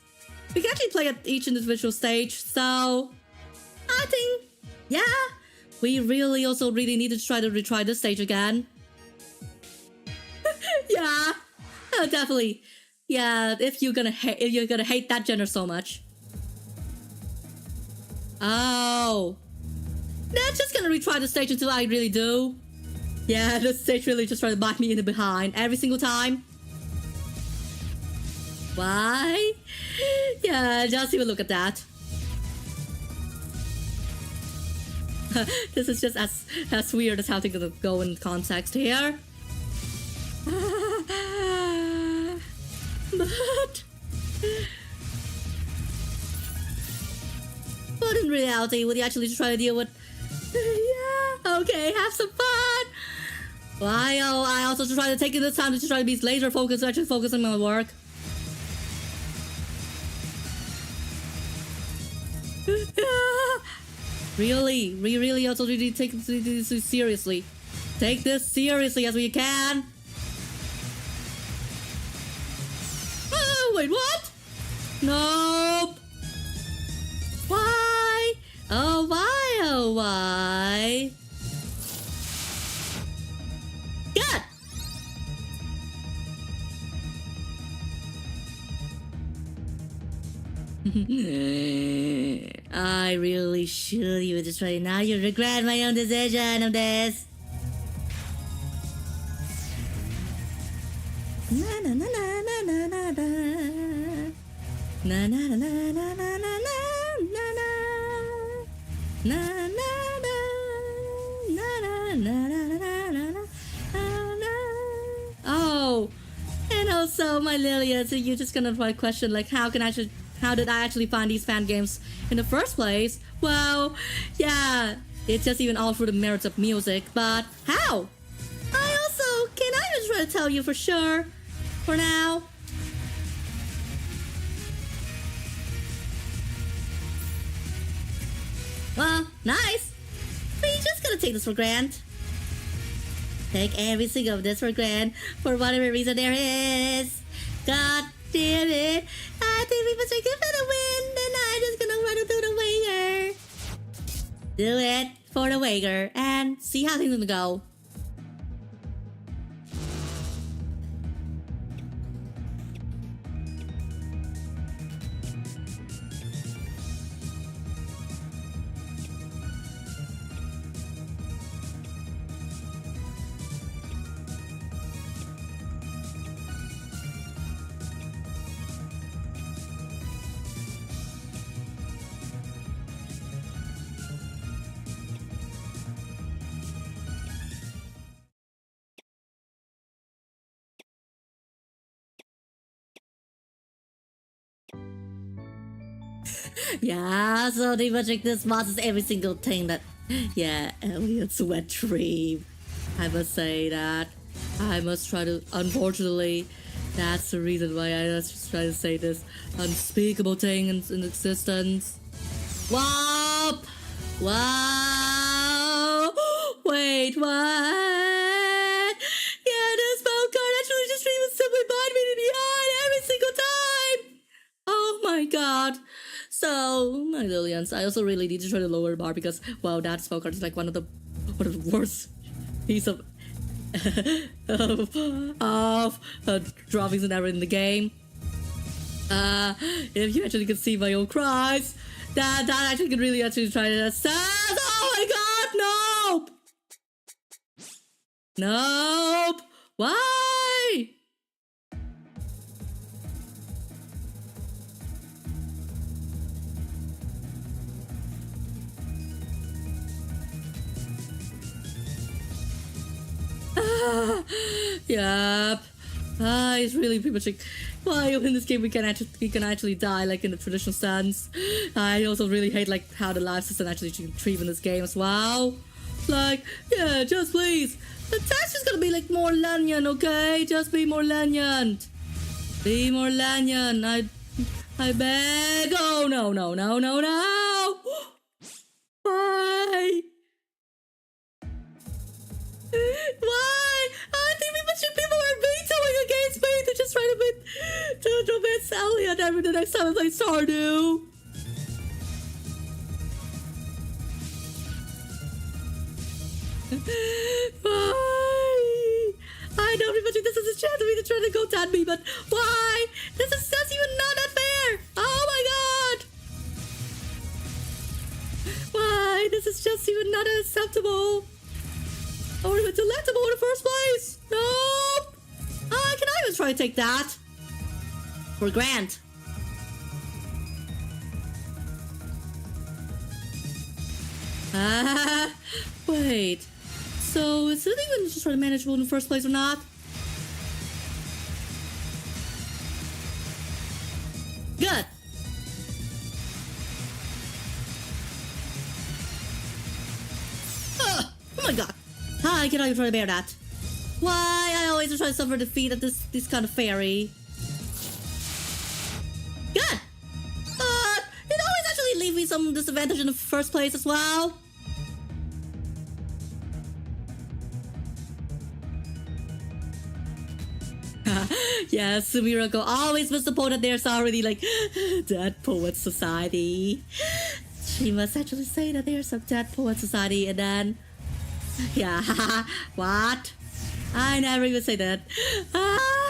We can actually play at each individual stage, so I think, yeah, we really need to try to retry this stage again. Yeah, definitely. Yeah, if you're gonna hate that genre so much. Oh, that's just gonna retry the stage until I really do. Yeah, this stage really just try to bite me in the behind every single time. Why? Yeah, just even look at that. This is just as weird as how things gonna go in context here. But in reality, would you actually try to deal with? Yeah, okay, have some fun. Why? Oh, I also try to take this time to try to be laser focused, actually focus on my work. Really, we really also really take this seriously. Take this seriously as we can. Oh, wait, what? Nope. Why? Oh, why? Oh, why? Good. I really should even just try now. You regret my own decision of this. Na na na na na na na na na na na na na na na na. Oh, and also my Lilia, so you're just gonna probably question like how can I how did I actually find these fan games in the first place? Well, yeah, it's just even all through the merits of music, but how? I also cannot even try to tell you for sure. For now. Well, nice. We just gotta take this for granted. Take every single of this for granted for whatever reason there is. God damn it. I think we must take it for the win. Then I'm just gonna run through the wager. Do it for the wager and see how things are gonna go. Yeah, so they must check this boss is every single thing that... Yeah, Elliott's wet dream. I must say that. I must try to... Unfortunately, that's the reason why I just try to say this unspeakable thing in existence. Wow! Wow! Wait, what? Yeah, this phone card actually just even simply bite me in the eye every single time! Oh my god. So, my Lillians, I also really need to try to lower the bar because, wow, that spell card is like one of the worst piece of droppings and ever in the game. If you actually could see my own cries, that actually could really actually try to assess. Oh my god, nope! Nope! Why? Yep. It's really pretty much like why in this game we can actually die like in the traditional sense. I also really hate like how the life system actually treat in this game as well. Like, yeah, just please. The text is gonna be like more lenient, okay? Just be more lenient. Be more lenient. I beg. Oh no. Why? Why? I think people are vetoing against me to just try to convince Elliott every the next time I play Stardew. Why? I know pretty much this is a chance for me to try to go at me, but why? This is just even not that fair. Oh my god. Why? This is just even not acceptable. Or even delectable in the first place. Nope. Can I even try to take that? For Grant. Wait. So is it even just try to manageable in the first place or not? Good. Oh my god. I cannot even try to bear that. Why I always try to suffer defeat at this kind of fairy. Good! It always actually leave me some disadvantage in the first place as well. Yes, Miracle always must support that there's already like dead poet society. She must actually say that there's some dead poet society and then yeah, what? I never even say that.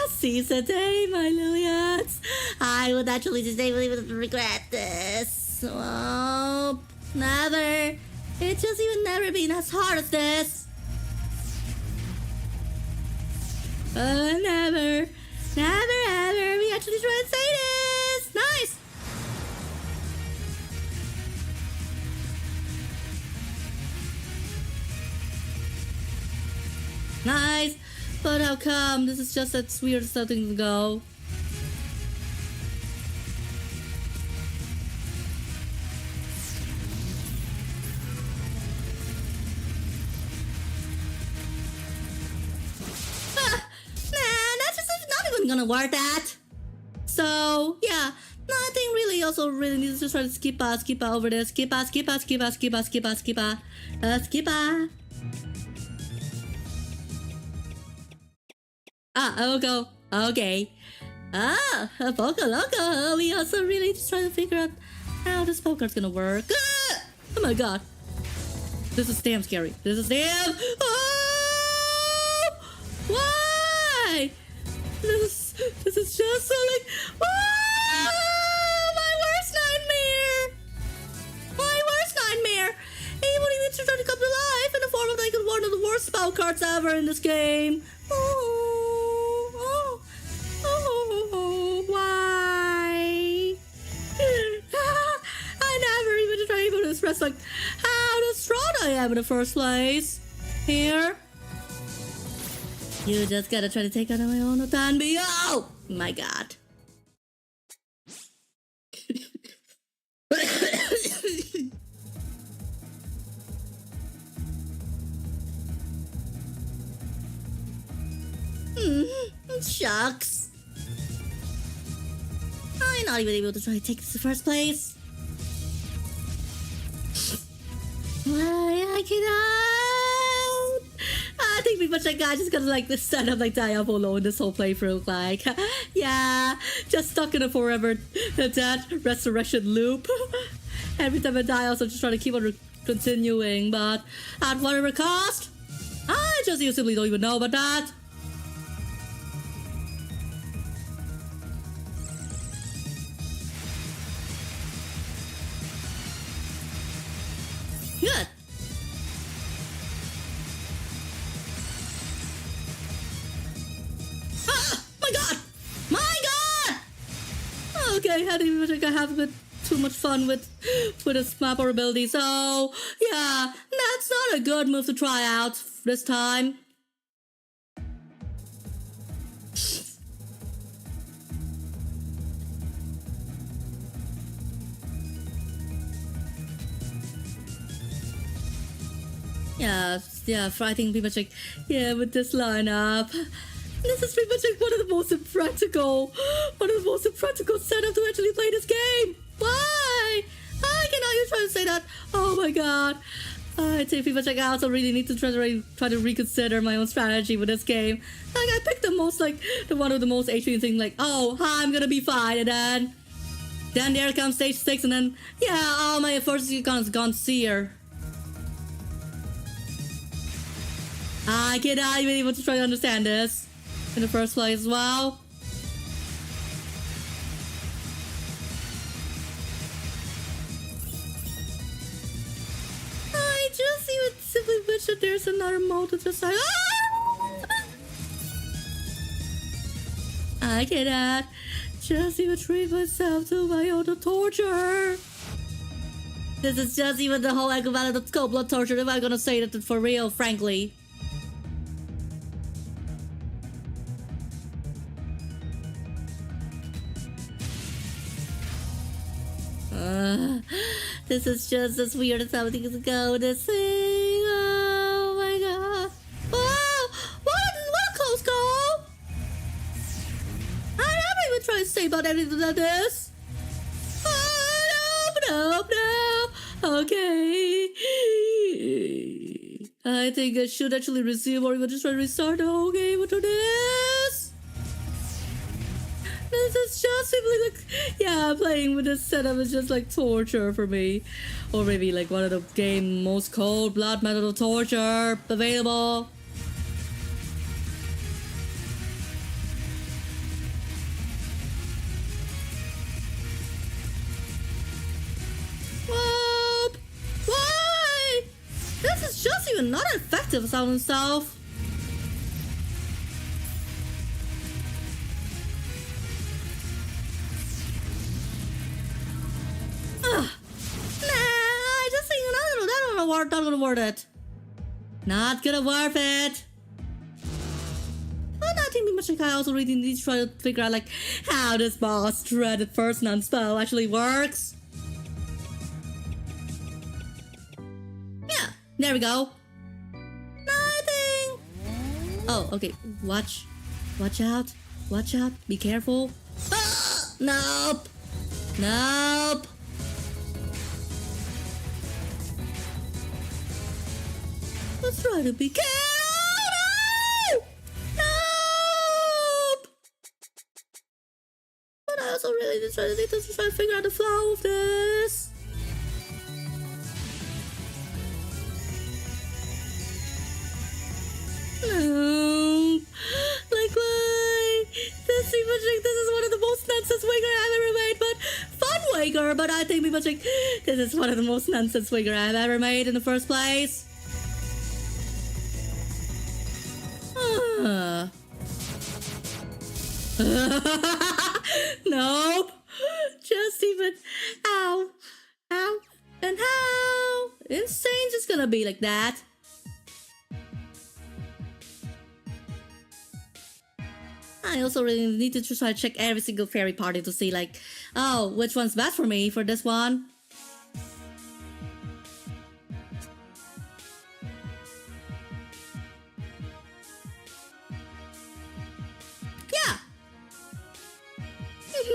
Seize the day, my Lillians. I would actually just say really regret this. Oh, never. It's just even never been as hard as this. Never ever. We actually try to say this. Nice. Nice, but how come? This is just that weird starting to go. gonna work that. So yeah, nothing really also really needs to try to skip over this. Skip. I'll go. Okay. 𝓂𝒾𝓃𝓀. We also really just trying to figure out how this poker's gonna work. Oh my god. This is damn scary. This is damn. Oh! Why? This is just so like. Oh! My worst nightmare. My worst nightmare. Anybody needs to try to come to life in the form of like one of the worst spell cards ever in this game. Why? I never even tried to express like how distraught I am in the first place. Here, you just gotta try to take out my own 𝓈𝒸𝓃𝓀. Oh my god. Shucks. I'm not even able to try to take this in the first place. Why I cannot. I think pretty much like I just gonna like this set up like Diablo in this whole playthrough. Like, yeah, just stuck in a forever death resurrection loop. Every time I die, I also just try to keep on continuing, but at whatever cost. I just simply don't even know about that. Good. Ah! My god! My god! Okay, I didn't even think I have a bit too much fun with this map or ability, so yeah, that's not a good move to try out this time. Yeah, I think pretty much like, yeah, with this lineup, this is pretty much like one of the most impractical setup to actually play this game. Why? How can I try to say that? Oh my god. I think pretty much like I also really need to try to reconsider my own strategy with this game. Like I picked the most like the one of the most HP thing like, oh, I'm gonna be fine, and then there comes stage 6, and then yeah, all my forces gone seer. I cannot even able to try to understand this in the first place as well. I just even simply wish that there's another mode to just like, ah! I cannot just even treat myself to my own torture. This is just even the whole 𝓂𝒾𝓃𝓀 torture, if I'm gonna say that for real, frankly. This is just as weird as how things go. This thing. Oh my god. Oh, what a close call. I never even tried to say about anything like this. Oh, no. Okay. I think I should actually resume or even just try to restart the whole game into this. This is just simply like, yeah, playing with this setup is just like torture for me. Or maybe like one of the game's most cold blood method of torture available. What? Why? This is just even not effective sound itself. Not gonna worth it. Not gonna worth it. But I think much like I also really need to try to figure out like how this boss dreaded first non-spell actually works. Yeah, there we go. Nothing. Oh, okay. Watch out. Watch out. Be careful. Ah! Nope. Nope. Let's try to be careful. No! Nope. But I also really need to try to figure out the flow of this. No. Like why? This seems like this is one of the most nonsense wager I've ever made, but fun wager. But I think much like this is one of the most nonsense wager I've ever made in the first place. Nope. Just even ow, ow, and how insane just gonna be like that. I also really need to try to check every single fairy party to see like, oh, which one's best for me for this one. Yeah.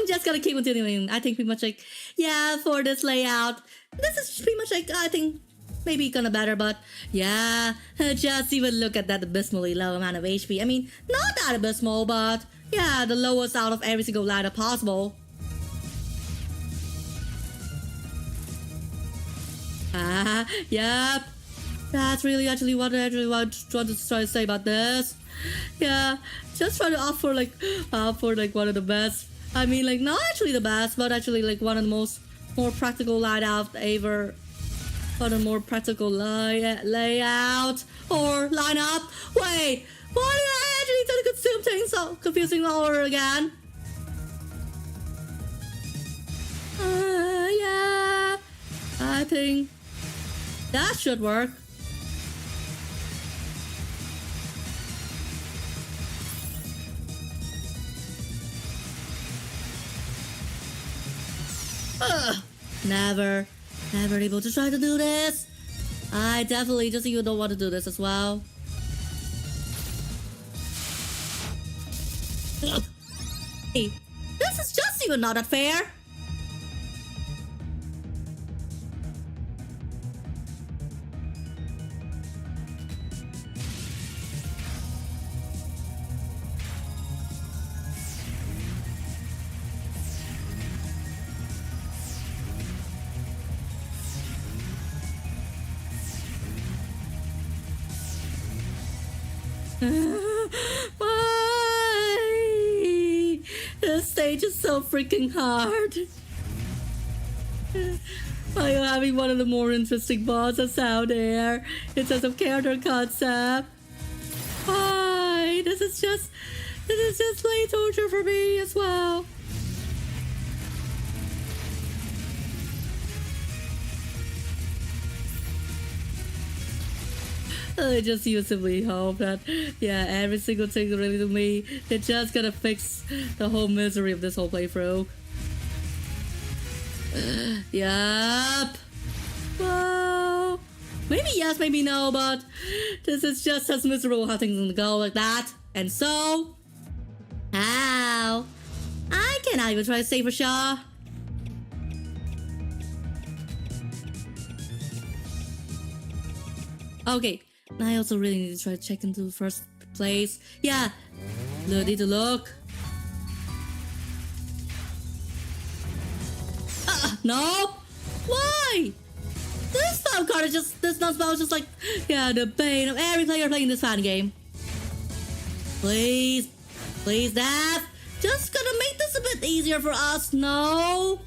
Just gonna keep continuing. I think pretty much like, yeah, for this layout, this is pretty much like, I think maybe gonna better, but yeah, just even look at that abysmally low amount of HP. I mean, not that abysmal, but yeah, the lowest out of every single ladder possible. Yep. That's really actually what I want to try to say about this. Yeah, just try to offer like one of the best. I mean, like not actually the best, but actually like one of the more practical layout ever. What a more practical layout or lineup. Wait, why did I actually try to consume things so confusing all over again? Yeah, I think that should work. Never able to try to do this. I definitely just even don't want to do this as well. Hey, this is just even not that fair. Why? This stage is so freaking hard. Are you having one of the more interesting bosses out there in terms of character concept? Why? This is just plain torture for me as well. I just simply hope that, yeah, every single thing really to me, it's just gonna fix the whole misery of this whole playthrough. Yup. Well, maybe yes, maybe no, but this is just as miserable how things go like that. And so, how? I cannot even try to say for sure. Okay. I also really need to try to check into the first place. Yeah, need to look. No. Why? This spell card is just, this non-spell is just like, yeah, the bane of every player playing this fan game. Please, please, Death. Just gonna make this a bit easier for us. No.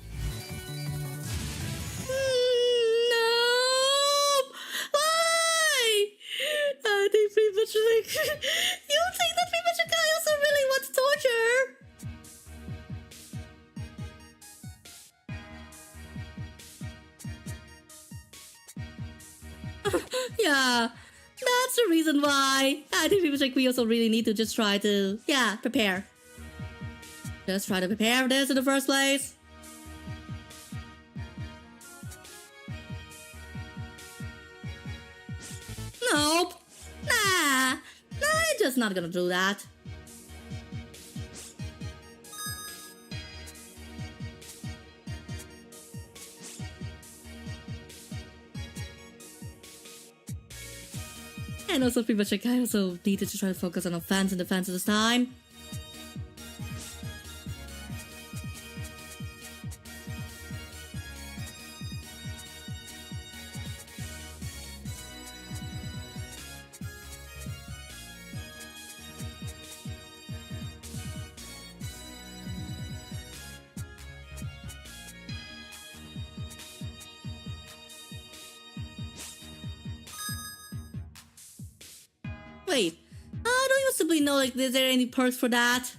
I think pretty much like you think that pretty much a guy also really wants torture. Yeah, that's the reason why I think pretty much like we also really need to just try to, yeah, prepare. Just try to prepare for this in the first place. Nope. Nah, I'm just not gonna do that. And also pretty much like I also needed to try to focus on offense and defense this time. Wait, I don't even simply know, like, is there any perks for that?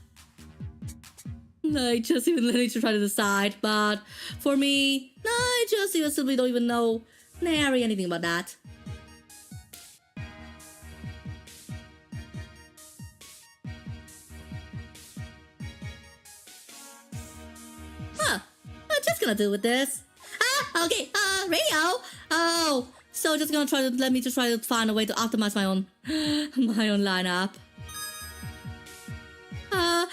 I just even need to try to decide, but for me, I just even simply don't even know nary anything about that. Huh, I'm just gonna do with this. Okay, radio! Oh, so just gonna try to, let me just try to find a way to optimize my own lineup. Nah,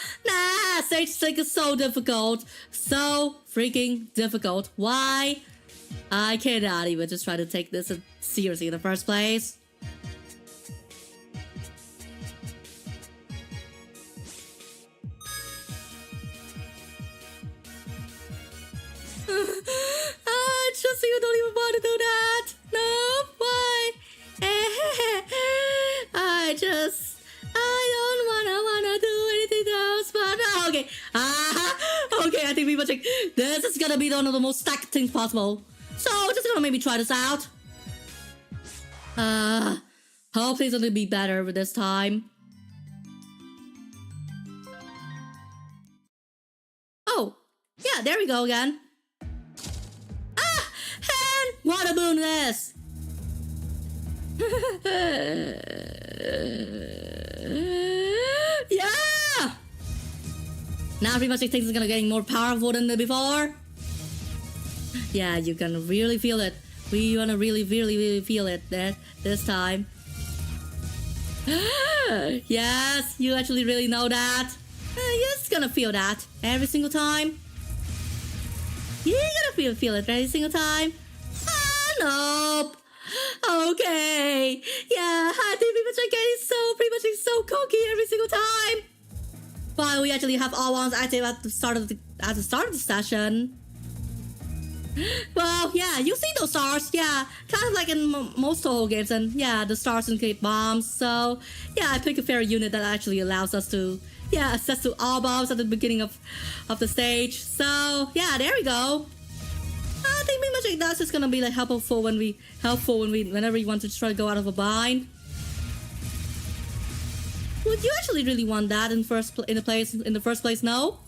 stage 6 is so difficult. So freaking difficult. Why? I cannot even just try to take this seriously in the first place. I just even don't even want to do that. No, why? I don't wanna do anything else, but okay. Okay, I think we must like this is gonna be one of the most stacked things possible. So just gonna maybe try this out. Hopefully it's gonna be better with this time. Oh, yeah, there we go again. And what a boon this! Yeah! Now pretty much I think it's gonna getting more powerful than before. Yeah, you can really feel it. We wanna really feel it this time. Yes, you actually really know that. You're just gonna feel that every single time. You're gonna feel it every single time. Nope. Okay. Yeah, I think pretty much getting so cocky every single time. But we actually have all ones active at the start of the session. Well, yeah, you see those stars, yeah, kind of like in most Touhou games, and yeah, the stars indicate bombs. So yeah, I pick a fair unit that actually allows us to access to all bombs at the beginning of the stage. So yeah, there we go. I think pretty much like that's just gonna be like helpful whenever we want to try to go out of a bind. Would you actually really want that in the first place? No.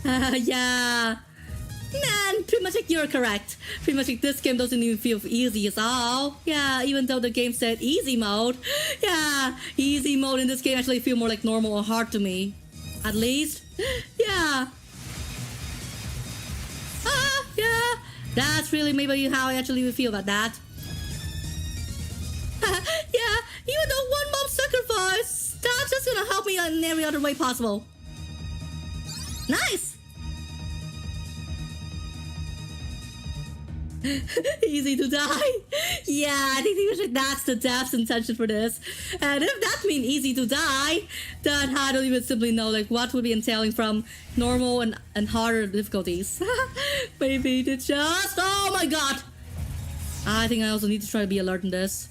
Yeah. Man, pretty much like you're correct. Pretty much like this game doesn't even feel easy at all. Yeah, even though the game said easy mode. Yeah, easy mode in this game actually feel more like normal or hard to me. At least. Yeah. Yeah. That's really maybe how I actually feel about that. Yeah, even though one mob sacrifice, that's just gonna help me in every other way possible. Nice. Easy to die. Yeah, I think that's the depth's intention for this. And if that means easy to die, then I don't even simply know like what would be entailing from normal and harder difficulties. Maybe it's just, oh my god. I think I also need to try to be alert in this.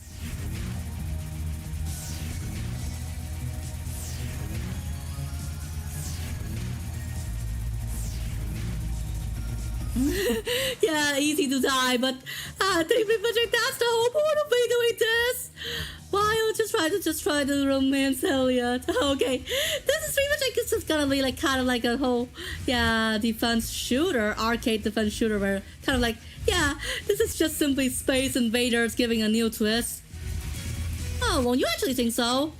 Yeah, easy to die, but I think pretty much like that's the whole point of me doing this. Why don't just try to romance Elliott? Okay, this is pretty much like it's gonna be like kind of like a whole defense shooter, arcade defense shooter, where kind of like this is just simply Space Invaders giving a new twist. Oh, well, you actually think so?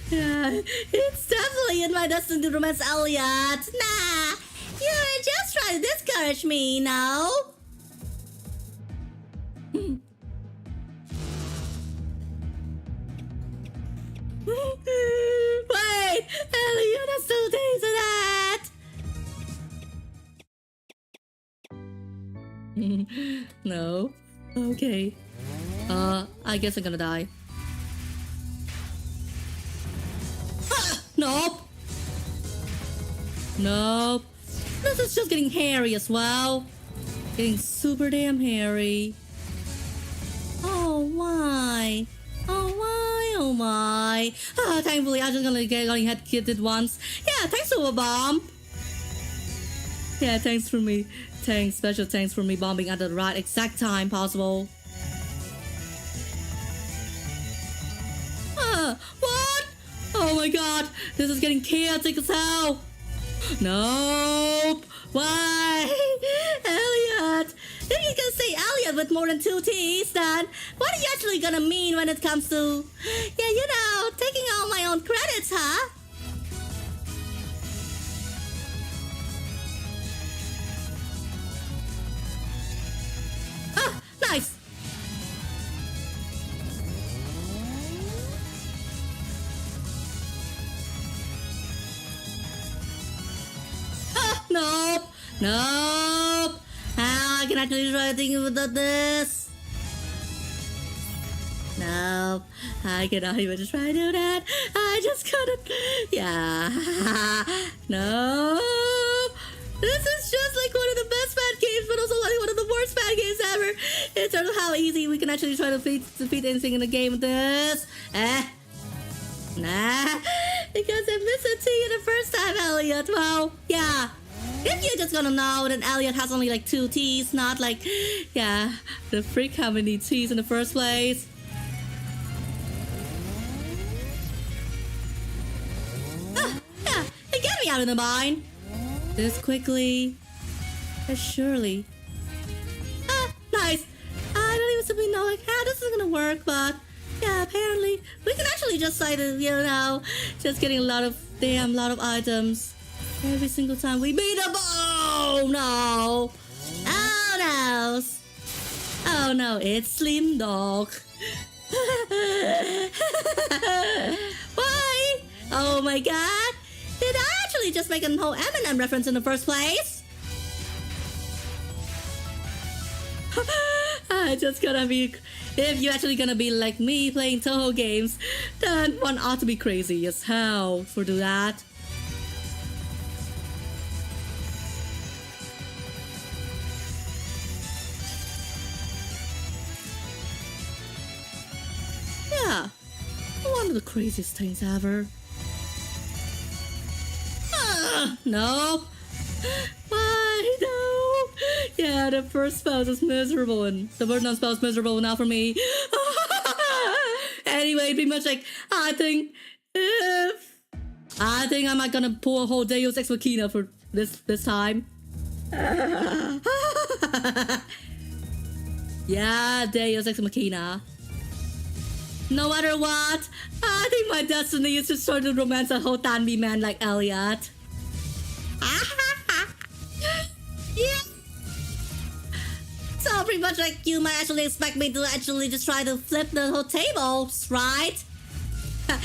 Yeah, it's definitely in my destiny to romance Elliott. Nah, you were just trying to discourage me, no? No. Okay. I guess I'm gonna die. Nope. Nope. This is just getting hairy as well. Getting super damn hairy. Oh, why? Oh, why? Oh, my. Thankfully, I'm just gonna get hit it once. Yeah, thanks to a bomb. Yeah, thanks for me. Thanks, special thanks for me bombing at the right exact time possible. What? Oh my god, this is getting chaotic as hell. Nope. Why? Elliott. If you're gonna say Elliott with more than 2 T's, then what are you actually gonna mean when it comes to, yeah, you know, taking all my own credits, huh? Ah, nice. Nope. Nope. How I can actually try to think about this? Nope. I cannot even try to do that. I just couldn't. Yeah. No. This is just like one of the best bad games, but also like one of the worst bad games ever. In terms of how easy we can actually try to defeat anything in the game with this. Nah. Because I missed a T in the first time, Elliott. Well, yeah. If you're just gonna know that Elliott has only like 2 T's, not like, yeah, the freak how many T's in the first place. Yeah, and get me out of the mine. This quickly. Surely. Nice. I don't even simply know like how this is gonna work, but yeah, apparently we can actually just like, you know, just getting a lot of items. Every single time we beat a oh no! Oh no! Oh no, it's Slim Dog. Why? Oh my god! Did I actually just make a whole Eminem reference in the first place? I just gotta be. If you're actually gonna be like me playing Touhou games, then one ought to be crazy as hell for do that. Yeah, one of the craziest things ever. No. Why no? Yeah, the first spell is miserable, and the bird non spell is miserable now for me. Anyway, pretty much like I think I'm not gonna pull a whole Deus Ex Machina for this time. Yeah, Deus Ex Machina. No matter what, I think my destiny is to sort of romance a whole Tanbi man like Elliott. Yeah. So pretty much like you might actually expect me to actually just try to flip the whole tables, right? Nah,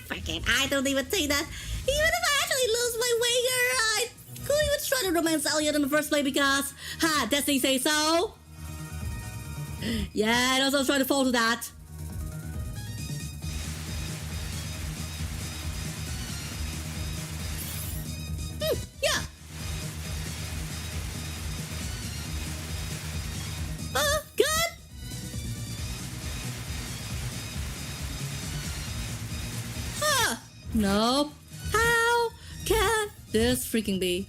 fuck it. I don't even think that. Even if I actually lose my way here, I couldn't even try to romance Elliott in the first place because, destiny say so. Yeah, and also try to fall to that. Yeah. Good. Nope. How can this freaking be?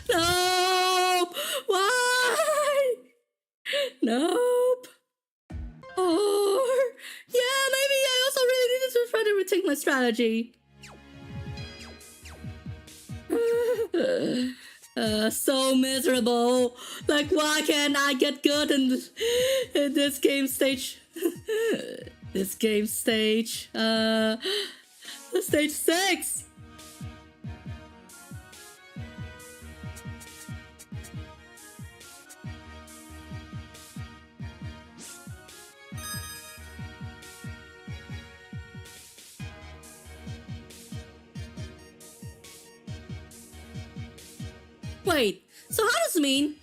Nope. Why? Nope. Or yeah, maybe I also really needed to try to rethink my strategy. So miserable. Like, why can't I get good in this game stage? This game stage. Stage 6. Wait, so how does it mean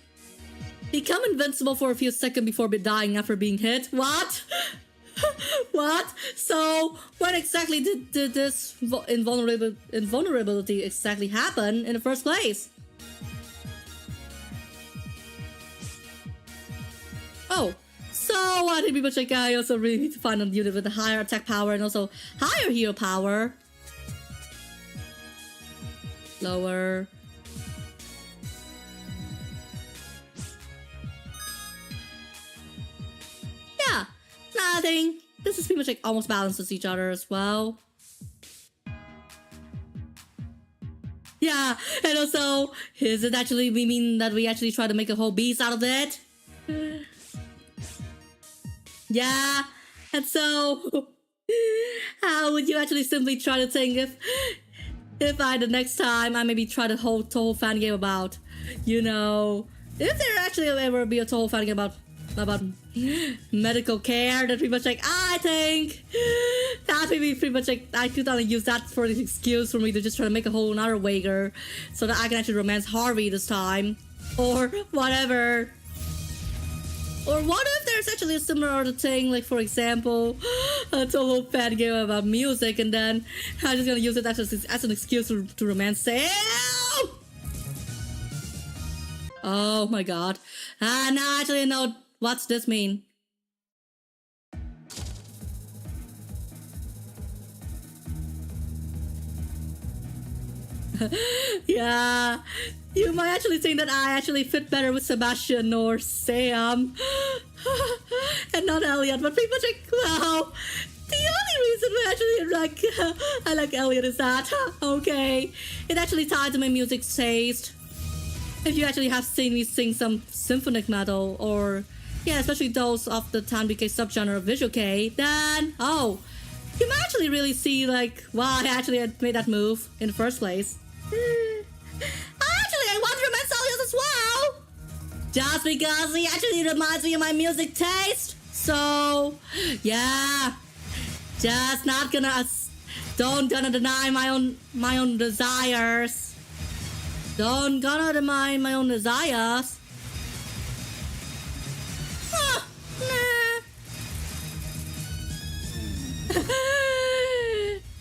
become invincible for a few seconds before dying after being hit. What? What? So, when exactly did this invulnerability exactly happen in the first place? Oh, so I think pretty much like I also really need to find a unit with a higher attack power and also higher heal power. Lower. Yeah, nothing. This is pretty much like almost balances each other as well. Yeah, and also, is it actually mean that we actually try to make a whole beast out of it? Yeah, and so, how would you actually simply try to think if I, the next time, I maybe try to hold Touhou fan game about, you know, if there actually ever be a Touhou fan game about medical care, that pretty much like, I think that would be pretty much like, I could only use that for the excuse for me to just try to make a whole another Wager, so that I can actually romance Harvey this time, or whatever. Or what if there's actually a similar thing, like for example, a Touhou fan game about music, and then I'm just gonna use it as an excuse to romance Sam? Oh my god. Now actually I know what's this mean. Yeah, you might actually think that I actually fit better with Sebastian or Sam and not Elliott, but pretty much like, well, the only reason I like Elliott is that, okay, it actually tied to my music taste. If you actually have seen me sing some symphonic metal, or yeah, especially those of the 𝓈𝒸𝓃 subgenre of visual K, then oh, you might actually really see like why I actually had made that move in the first place. Actually, I want to romance Elliott as well, just because he actually reminds me of my music taste. So yeah, just not gonna deny my own desires. Don't gonna deny my own desires. Nah.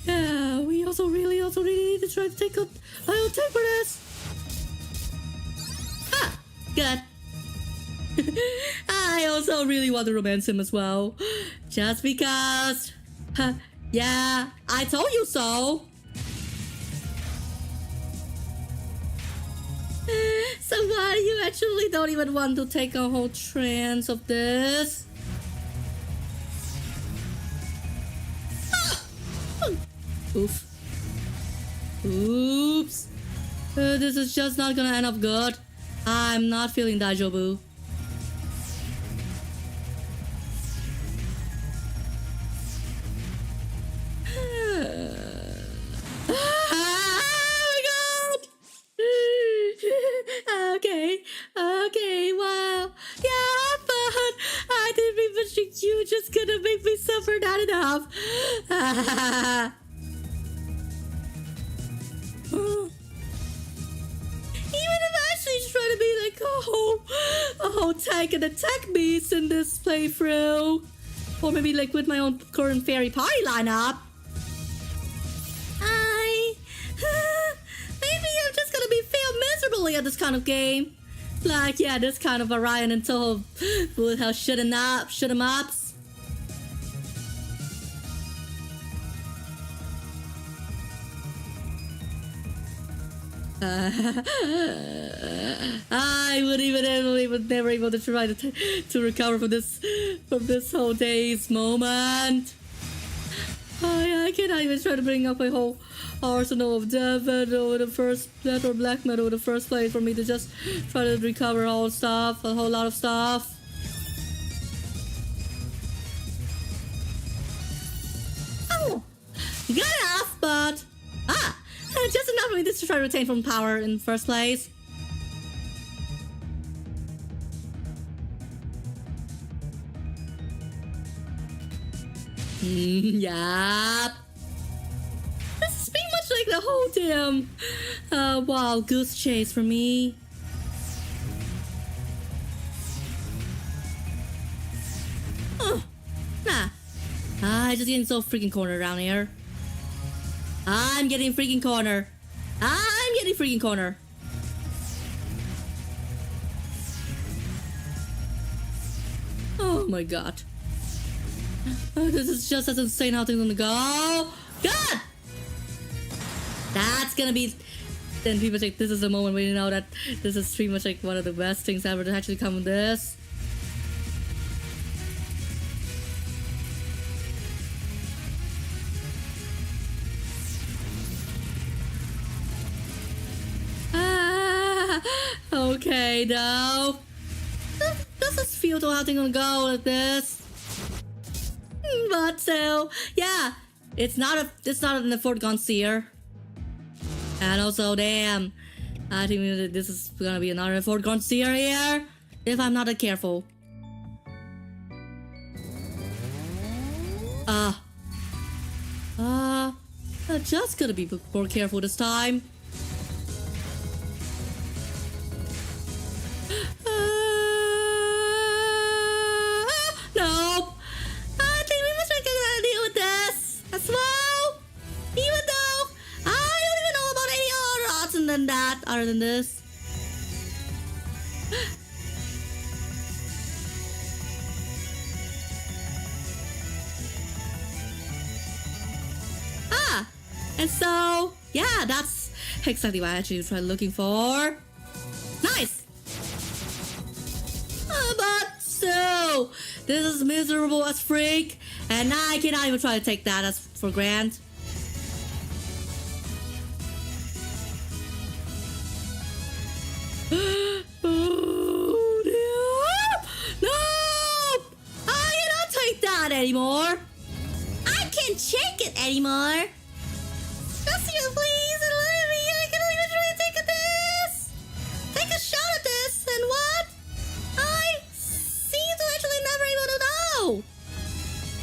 Yeah, we also really need to try to take out AUTOGRAPHY for this. Ah, good. I also really want to romance him as well, just because. Yeah, I told you so. So why you actually don't even want to take a whole trance of this? Oof. Oops. This is just not gonna end up good. I'm not feeling daijoubu. Okay, wow. Yeah, but I didn't even think you just gonna make me suffer not enough. Even if I actually try to be like a whole tank and attack beast in this playthrough, or maybe like with my own current fairy party lineup, maybe I'm just gonna be fail miserably at this kind of game. Like, yeah, this kind of Orion and Touhou with how shoot 'em ups. I would never able to try to recover from this whole day's moment. I cannot even try to bring up my whole arsenal of death metal in the first or black metal in the first place for me to just try to recover all stuff, a whole lot of stuff. Oh, good enough, but just enough for me to try to retain from power in the first place. Yup. This is pretty much like the whole damn wild goose chase for me. I'm just getting so freaking cornered around here. I'm getting freaking corner. I'm getting freaking corner. Oh my god. This is just as insane how things are gonna go. God! That's gonna be... Then pretty much like, this is the moment where you know that this is pretty much like one of the best things ever to actually come from this. Okay, now. Does this feel to how things gonna go like this? But so, yeah, it's not an 𝓂𝒾𝓃𝓀. And also, damn, I think this is gonna be another 𝓂𝒾𝓃𝓀 here if I'm not careful. I'm just gonna be more careful this time. Nope. I think we must figure out how to deal with this as well. Even though I don't even know about any other option than that, other than this. And so, yeah, that's exactly what I actually tried looking for. Nice! But so, this is miserable as freak, and I cannot even try to take that as for granted. Oh dear! No! I cannot take that anymore! I can't shake it anymore! Just you, please, and let me. I cannot even try to take this. Take a shot at this, and what? I seem to actually never able to know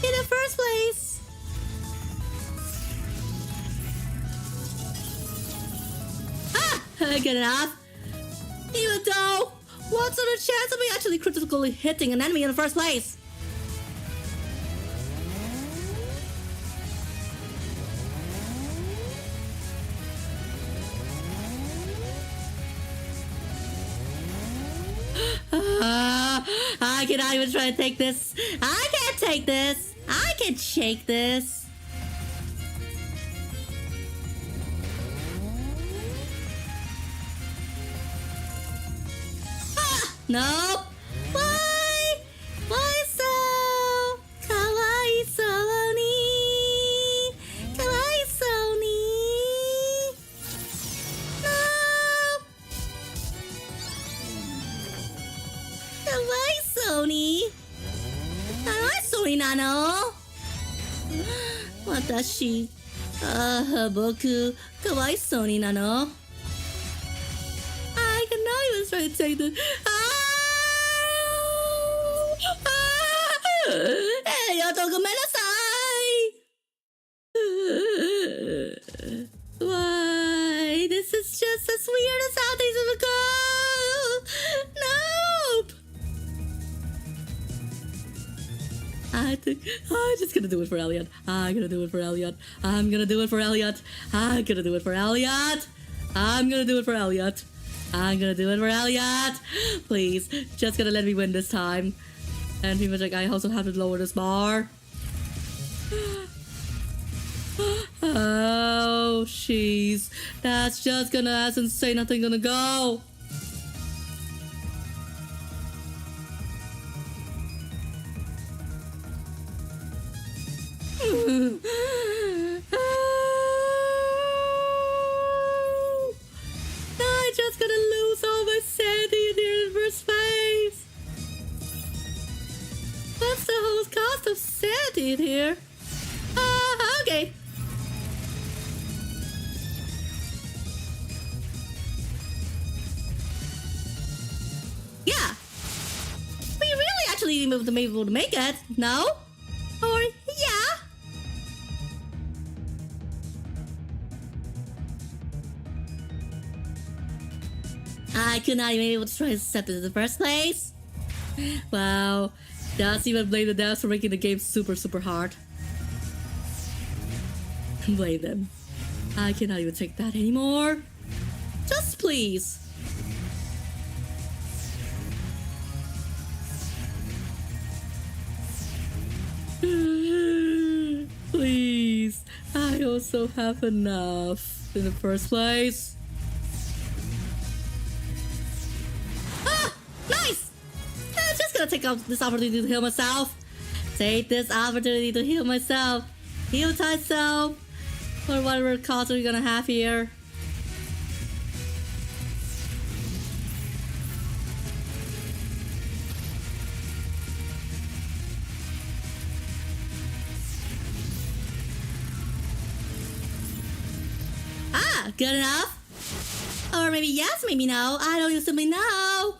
in the first place. Good enough. Even though, what's the chance of me actually critically hitting an enemy in the first place? I cannot even try to take this. I can't take this. I can't shake this. Nope. Why? Why so? Kawaii so ni. Kawaii so ni. No. Kawaii so ni. Kawaii so ni nano. Watashi. Boku. Kawaii so ni nano. I cannot even try to take this. Hey, why? This is just as weird as how things will go. Nope. I think I'm just gonna do it for Elliott. I'm gonna do it for Elliott. I'm gonna do it for Elliott. I'm gonna do it for Elliott. I'm gonna do it for Elliott. I'm gonna do it for Elliott. Please, just gonna let me win this time. And pretty much like I also have to lower this bar. Oh, jeez. That's just gonna as insane nothing gonna go. I'm just gonna lose all my sanity in the first phase. What's the whole cost of sanity in here? Okay. Yeah. We really actually able to make it, no? Or yeah? I could not even able to try to accept it in the first place. Wow. That's even blame the devs for making the game super hard. Blame them. I cannot even take that anymore. Just please. Please. I also have enough in the first place. Ah! Nice! I'm just gonna take out this opportunity to heal myself. Take this opportunity to heal myself. Heal thyself. For whatever cost we're gonna have here. Ah, good enough? Or maybe yes, maybe no. I don't even simply know.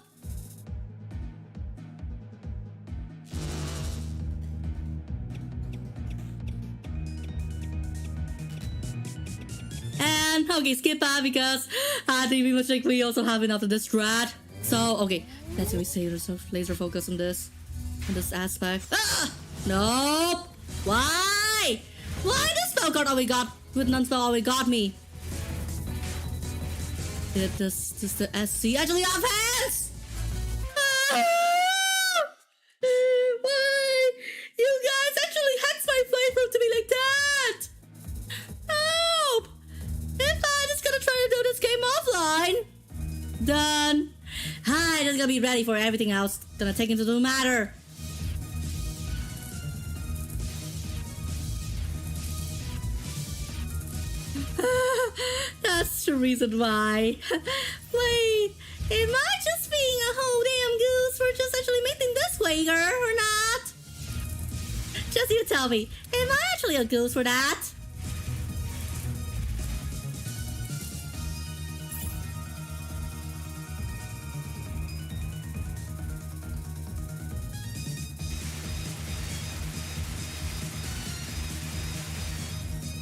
And okay, skip that because I think we must like we also have enough of this strat. So okay, let's really say laser focus on this aspect. Ah! Nope. Why? Why the spell card always got with non-spell always got me? Did this the SC actually offense? Ah! Why? You guys actually hacks my flavor to be like that? Nope. If I'm just gonna try to do this game offline, then I'm just gonna be ready for everything else. Gonna take into the matter. That's the reason why. Wait, am I just being a whole damn goose for just actually making this wager or not? Just you tell me, am I actually a goose for that?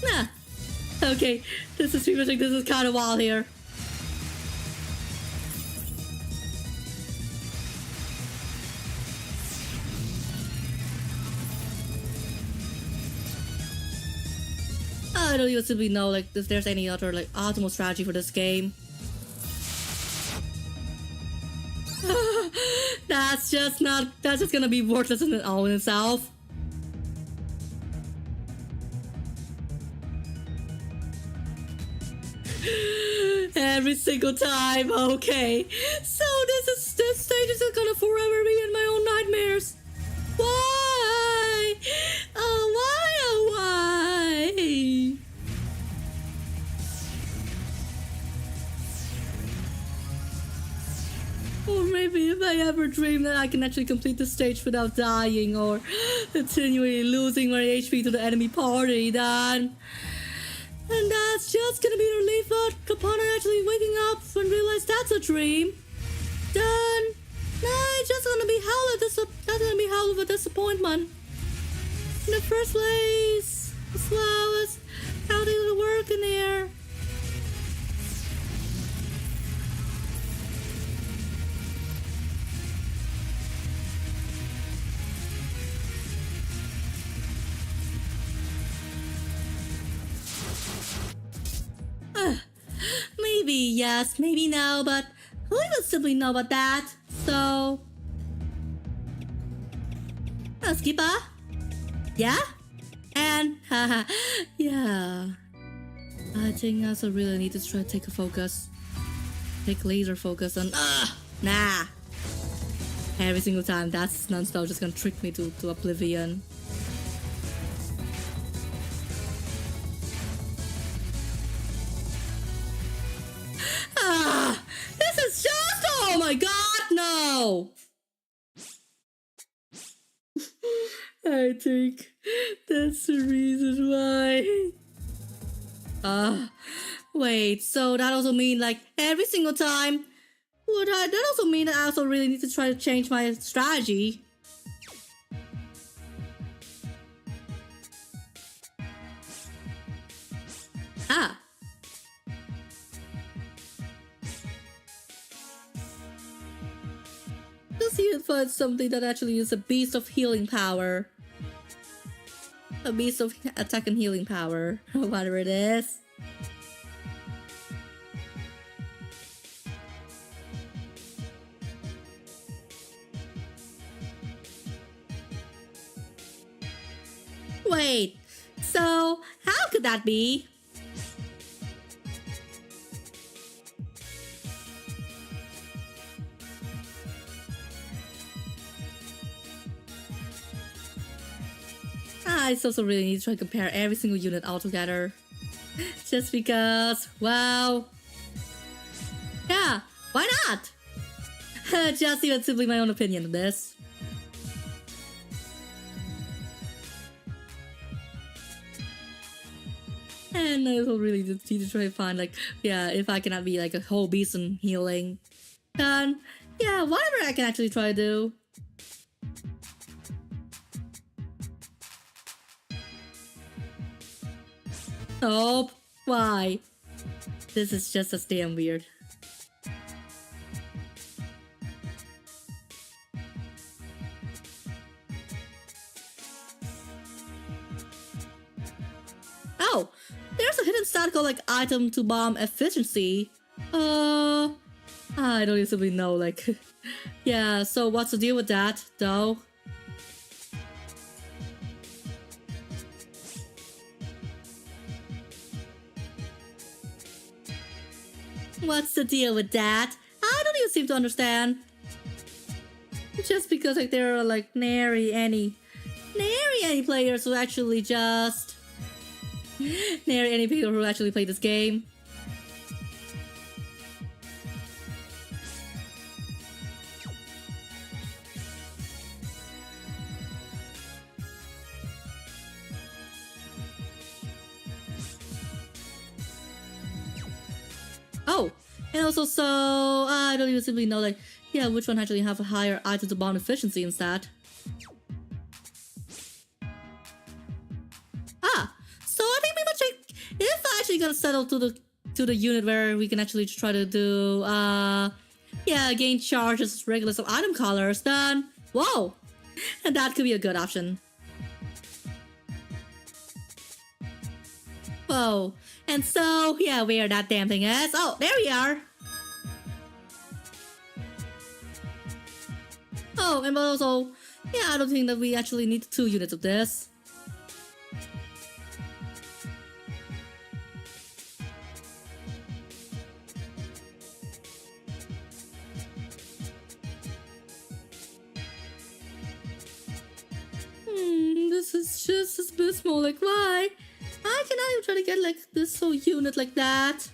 Nah. Okay, this is pretty much like this is kind of wild here. I don't even simply know like if there's any other like optimal strategy for this game. That's just gonna be worthless in all in itself. Every single time, okay. So this stage is gonna forever be in my own nightmares. Why? Oh why? Oh why? Or maybe if I ever dream that I can actually complete the stage without dying or continually losing my HP to the enemy party, then. And that's just gonna be the relief that upon actually waking up and realize that's a dream. Then, it's just gonna be hell of a disappointment. In the first place, as well as how they would work in there. Maybe yes, maybe no, but who would simply know about that? So, skipper? Yeah? And, haha, yeah. I think I also really need to try to take a focus. Take laser focus on, nah. Every single time, that's non-stop just gonna trick me to oblivion. This is just, oh my god, no! I think that's the reason why. Wait, so that also mean like every single time? Would that also mean that I also really need to try to change my strategy? Let's see if it's something that actually is a beast of healing power. a beast of attack and healing power, whatever it is. Wait, so how could that be? I also really need to try to compare every single unit all together. Just because, wow. Yeah, why not? Just even simply my own opinion on this. And I also really need to try to find, like, yeah, if I cannot be like a whole beast in healing, then yeah, whatever I can actually try to do. Oh, why? This is just as damn weird. Oh, there's a hidden stat called like item to bomb efficiency. I don't even know, like, yeah, so what's the deal with that, though? What's the deal with that? I don't even seem to understand. Just because like there are like nary any players who actually just nary any people who actually play this game. Oh, and also, so I don't even simply know, like, yeah, which one actually have a higher item to bomb efficiency instead. Ah, so I think pretty much like, if I actually gotta settle to the unit where we can actually try to do yeah, gain charges regardless of item colors, then whoa, and that could be a good option. Whoa. And so, yeah, where that damn thing is. Oh, there we are. Oh, and also, yeah, I don't think that we actually need 2 units of this. This is just a bit small, like, why? I cannot even try to get like this whole unit like that.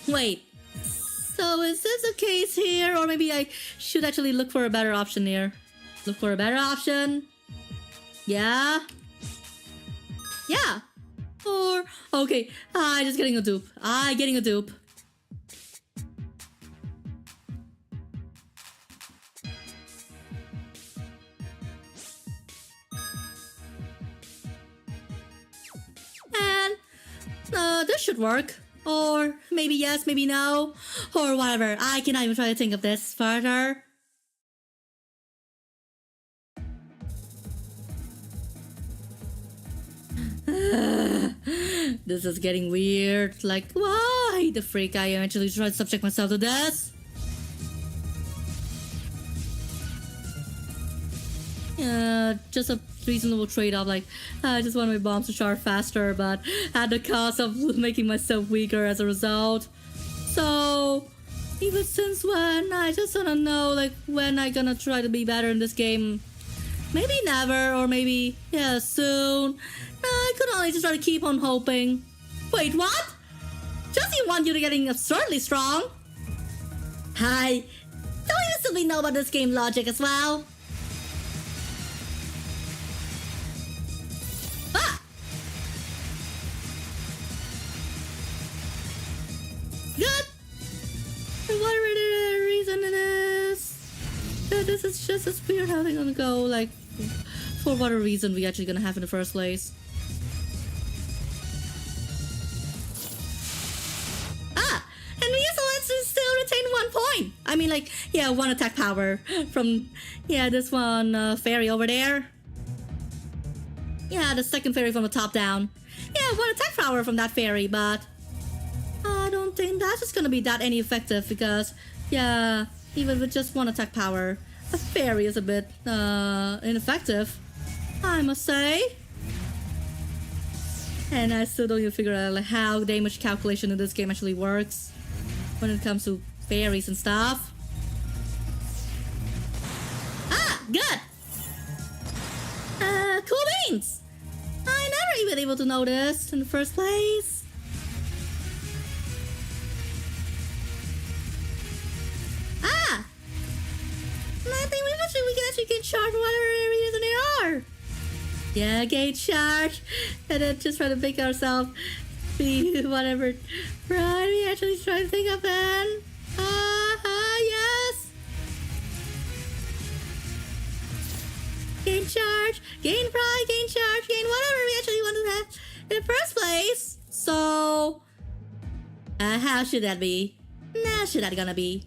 Wait, so is this the case here? Or maybe I should actually look for a better option here. Look for a better option. Yeah. Yeah. Or, okay, I just getting a dupe. I getting a dupe. And, this should work. Or, maybe yes, maybe no. Or whatever. I cannot even try to think of this further. This is getting weird. Like, why the freak I actually tried to subject myself to this? Just a reasonable trade-off. Like, I just want my bombs to charge faster, but at the cost of making myself weaker as a result. So, even since when? I just wanna know, like, when I gonna try to be better in this game. Maybe never, or maybe, yeah, soon. I could only just try to keep on hoping. Wait, what? Just want you to getting absurdly strong? Hi. Don't you simply know about this game logic as well? Ah! Good. For whatever reason it is. This is just as weird how they're gonna go, like, for whatever reason we actually gonna have in the first place. And we also actually still retain 1 point. I mean, like, yeah, 1 attack power from, yeah, this one fairy over there. Yeah, the second fairy from the top down. Yeah, 1 attack power from that fairy, but I don't think that's just gonna be that any effective because, yeah, even with just 1 attack power, a fairy is a bit ineffective, I must say. And I still don't even figure out like, how damage calculation in this game actually works when it comes to fairies and stuff. Good! Cool beans! I never even able to notice in the first place. I think we can actually get charged whatever areas there are. Yeah, gate charge. And then just try to make ourselves be whatever. Right, we actually try to think of that. Yes. Gain charge, gain pride, gain charge, gain whatever we actually want to have in the first place. So, how should that be? How should that gonna be?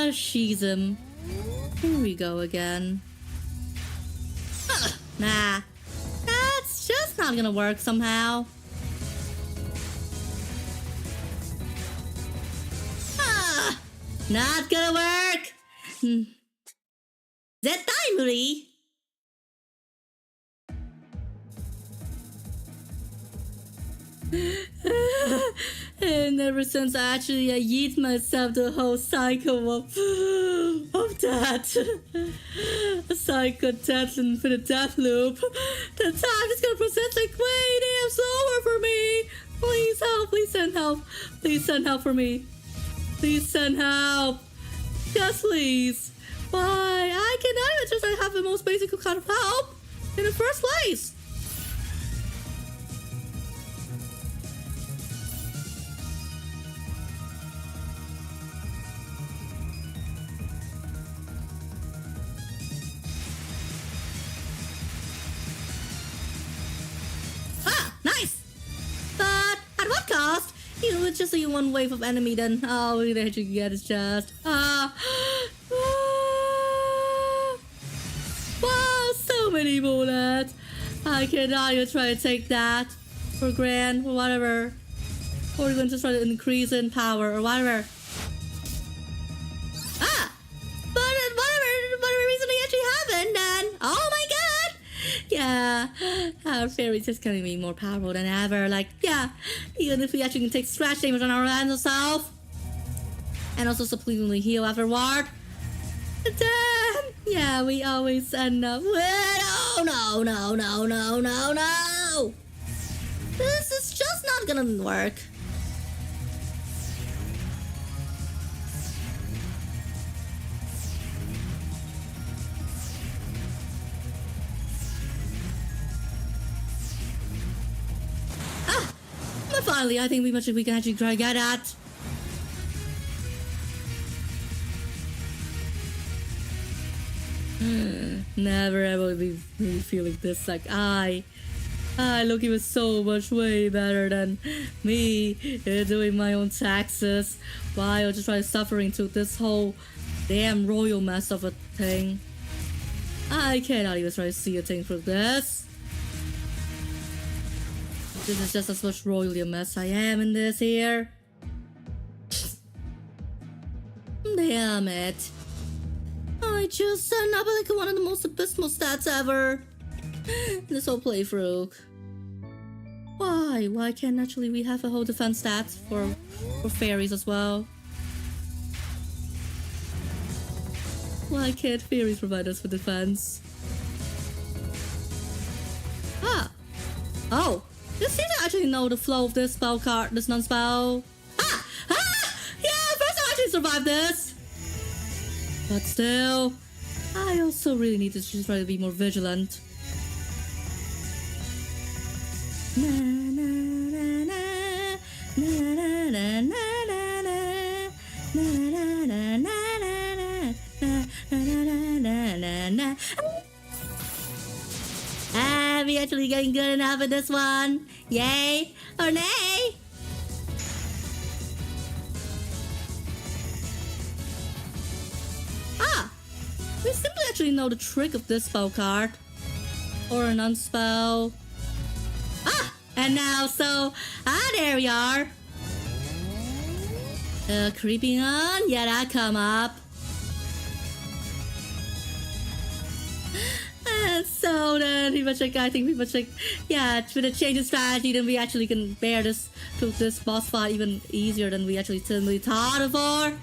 𝓉𝒽𝒾𝓃𝓀. Here we go again. Nah, that's just not gonna work somehow. Not gonna work. 𝓉𝒽𝒾𝓃𝓀. And ever since I actually yeet myself the whole cycle of that cycle death and for the death loop, the time is gonna process like way damn slower for me. Please help, please send help, please send help for me, please send help, yes please. Why I cannot even just have the most basic kind of help in the first place. Nice! But at what cost? You would just see 1 wave of enemy then. Oh, we actually get his chest. Wow, so many bullets. I cannot even try to take that for grand or whatever. Or we're going to try to increase in power or whatever. But whatever reason they actually haven't then. Oh my god! Yeah, our fairies just gonna be more powerful than ever. Like, yeah, even if we actually can take scratch damage on our hands ourselves, and also subsequently heal afterward. Then, yeah, we always end up with no. This is just not gonna work. But finally, I think we can actually try to get at. Never ever be feeling this. Like Loki was so much way better than me doing my own taxes while just trying suffering through this whole damn royal mess of a thing. I cannot even try to see a thing through this. This is just as much royally a mess I am in this here. Damn it. I just end up like one of the most abysmal stats ever in this whole playthrough. Why can't actually we have a whole defense stat for fairies as well? Why can't fairies provide us with defense? Oh, you seem to actually know the flow of this spell card, this non-spell. Yeah, first I actually survived this. But still, I also really need to just try to be more vigilant. Na, na, na, na. we actually getting good enough at this one? Yay or nay? Ah! We simply actually know the trick of this spell card. Or an unspell. Ah! And now, there we are. Creeping on, yeah, that come up. And so then, I think yeah, with a change in strategy, then we actually can bear this boss fight even easier than we actually certainly thought it for.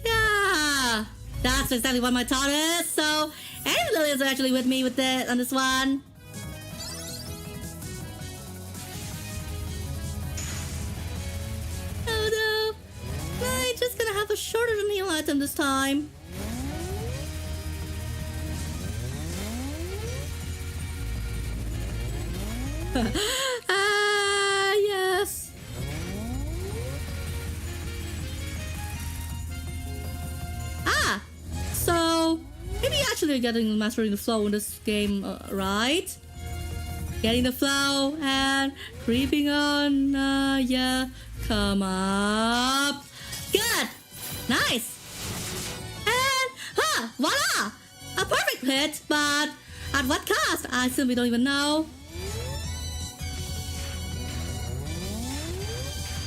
Yeah, that's exactly what my thought is. So, Elliott is actually with me with this on this one. Oh no, I'm just gonna have a shorter than heal item this time. Yes. So maybe actually mastering the flow in this game, right? Getting the flow and creeping on, yeah, come up. Good, nice. And voila, a perfect hit, but at what cost? I simply don't even know.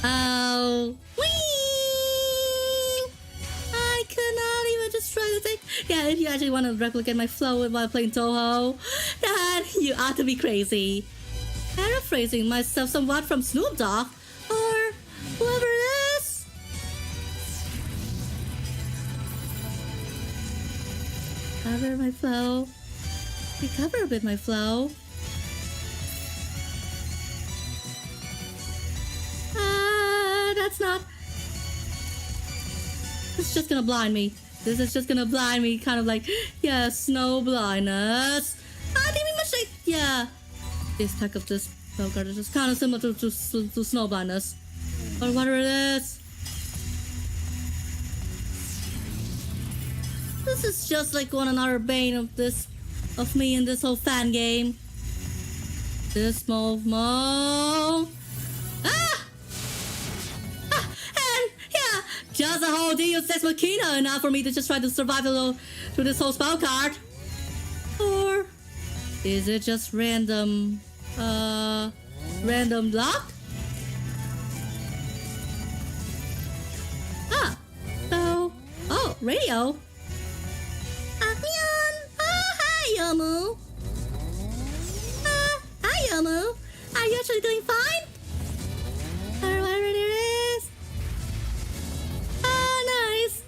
Oh, whee! I could not even just try to take. Yeah, if you actually want to replicate my flow while playing Touhou, then you ought to be crazy. Paraphrasing myself somewhat from Snoop Dogg or whoever it is. Cover my flow. Recover a bit my flow. That's not. It's just gonna blind me. This is just gonna blind me, kind of like, yeah, snow blindness. I didn't even say, yeah. This type of this spell card is just kind of similar to snow blindness, or whatever it is. This is just like one another bane of me in this whole fan game. This move. Just a whole Deus Ex Machina enough for me to just try to survive through this whole spell card? Or is it just random luck? Radio? Hi, Yomu. Hi, Yomu. Are you actually doing fine? Or whatever it is? Nice.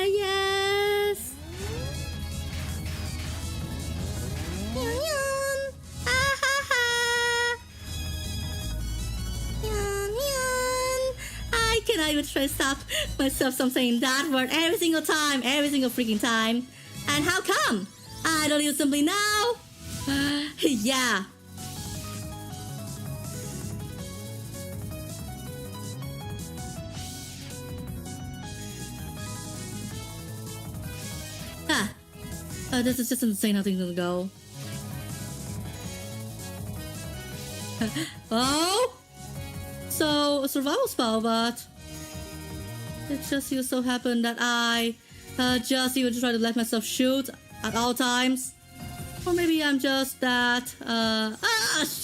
Yes. I cannot even try to stop myself from saying that word every single time, every single freaking time. And how come? I don't even simply know. Yeah. This is just insane how things gonna go. Oh! So, a survival spell, but it just so happened that I just even try to let myself shoot at all times. Or maybe I'm just that,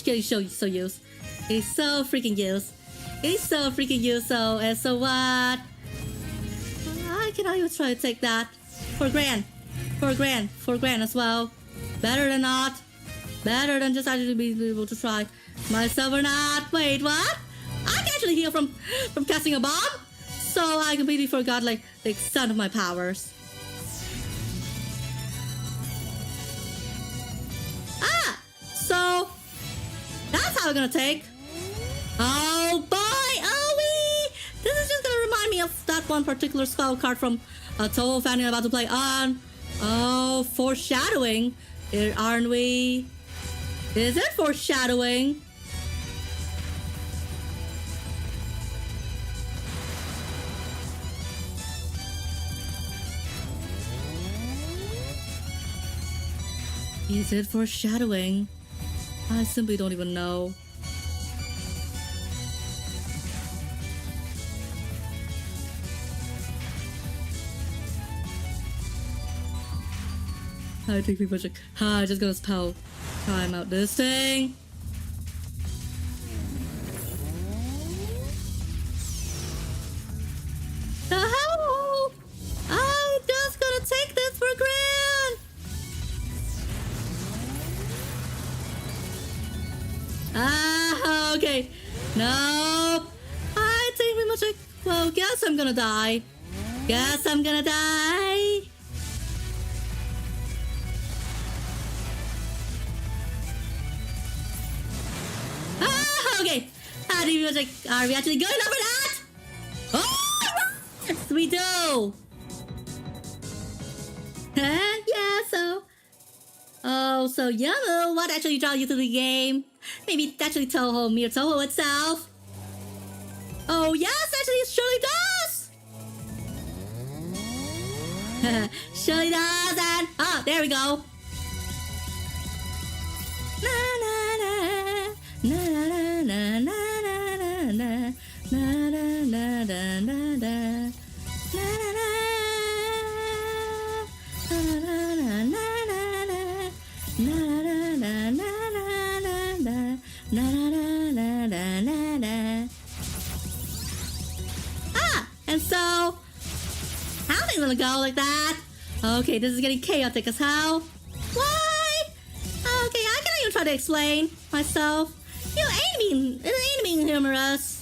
getting so used. It's so freaking used. It's so freaking used, so what? I cannot even try to take that. For grand as well. Better than not. Better than just actually being able to try myself or not. Wait, what? I can actually heal from casting a bomb? So I completely forgot like the extent of my powers. So that's how I'm gonna take. Oh boy, this is just gonna remind me of that one particular spell card from Touhou fan I'm about to play on. Oh, foreshadowing, aren't we? Is it foreshadowing? Is it foreshadowing? I simply don't even know. I think people should. I'm just gonna spell time out this thing. The hell? I'm just gonna take this for granted. Okay. Nope. I think we must. Well, guess I'm gonna die. Guess I'm gonna die. Okay. Are we actually going over that? Oh, yes, we do. Yeah, so. Oh, so Yellow, what actually draw you to the game? Maybe it's actually Touhou, mere Touhou itself. Oh, yes, actually, it surely does. Surely does, and oh, there we go. Na na na na na na na na na na na. And so, how things gonna go like that? Okay, this is getting chaotic as hell. Why? Okay, I can't even try to explain myself. You ain't being humorous.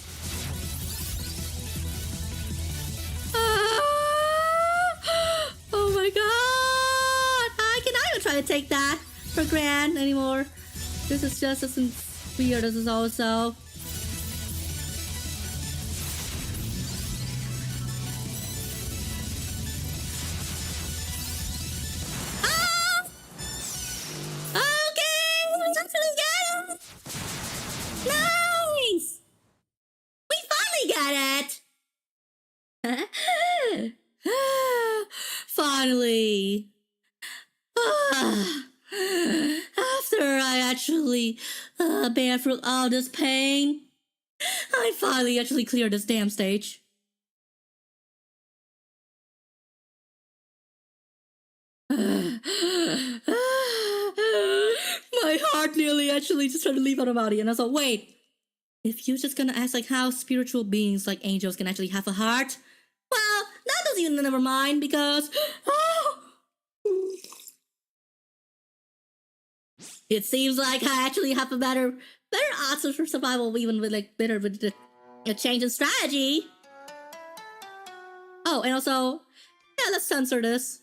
Oh my god! I cannot even try to take that for granted anymore. This is just as weird as this also. Finally! After I actually bear through all this pain, I finally actually cleared this damn stage. My heart nearly actually just tried to leave out of my body, and I was like, wait, if you're just gonna ask like how spiritual beings like angels can actually have a heart, well, that doesn't even never mind because it seems like I actually have a better odds for survival, even with like better with the change in strategy. Oh, and also, yeah, let's censor this.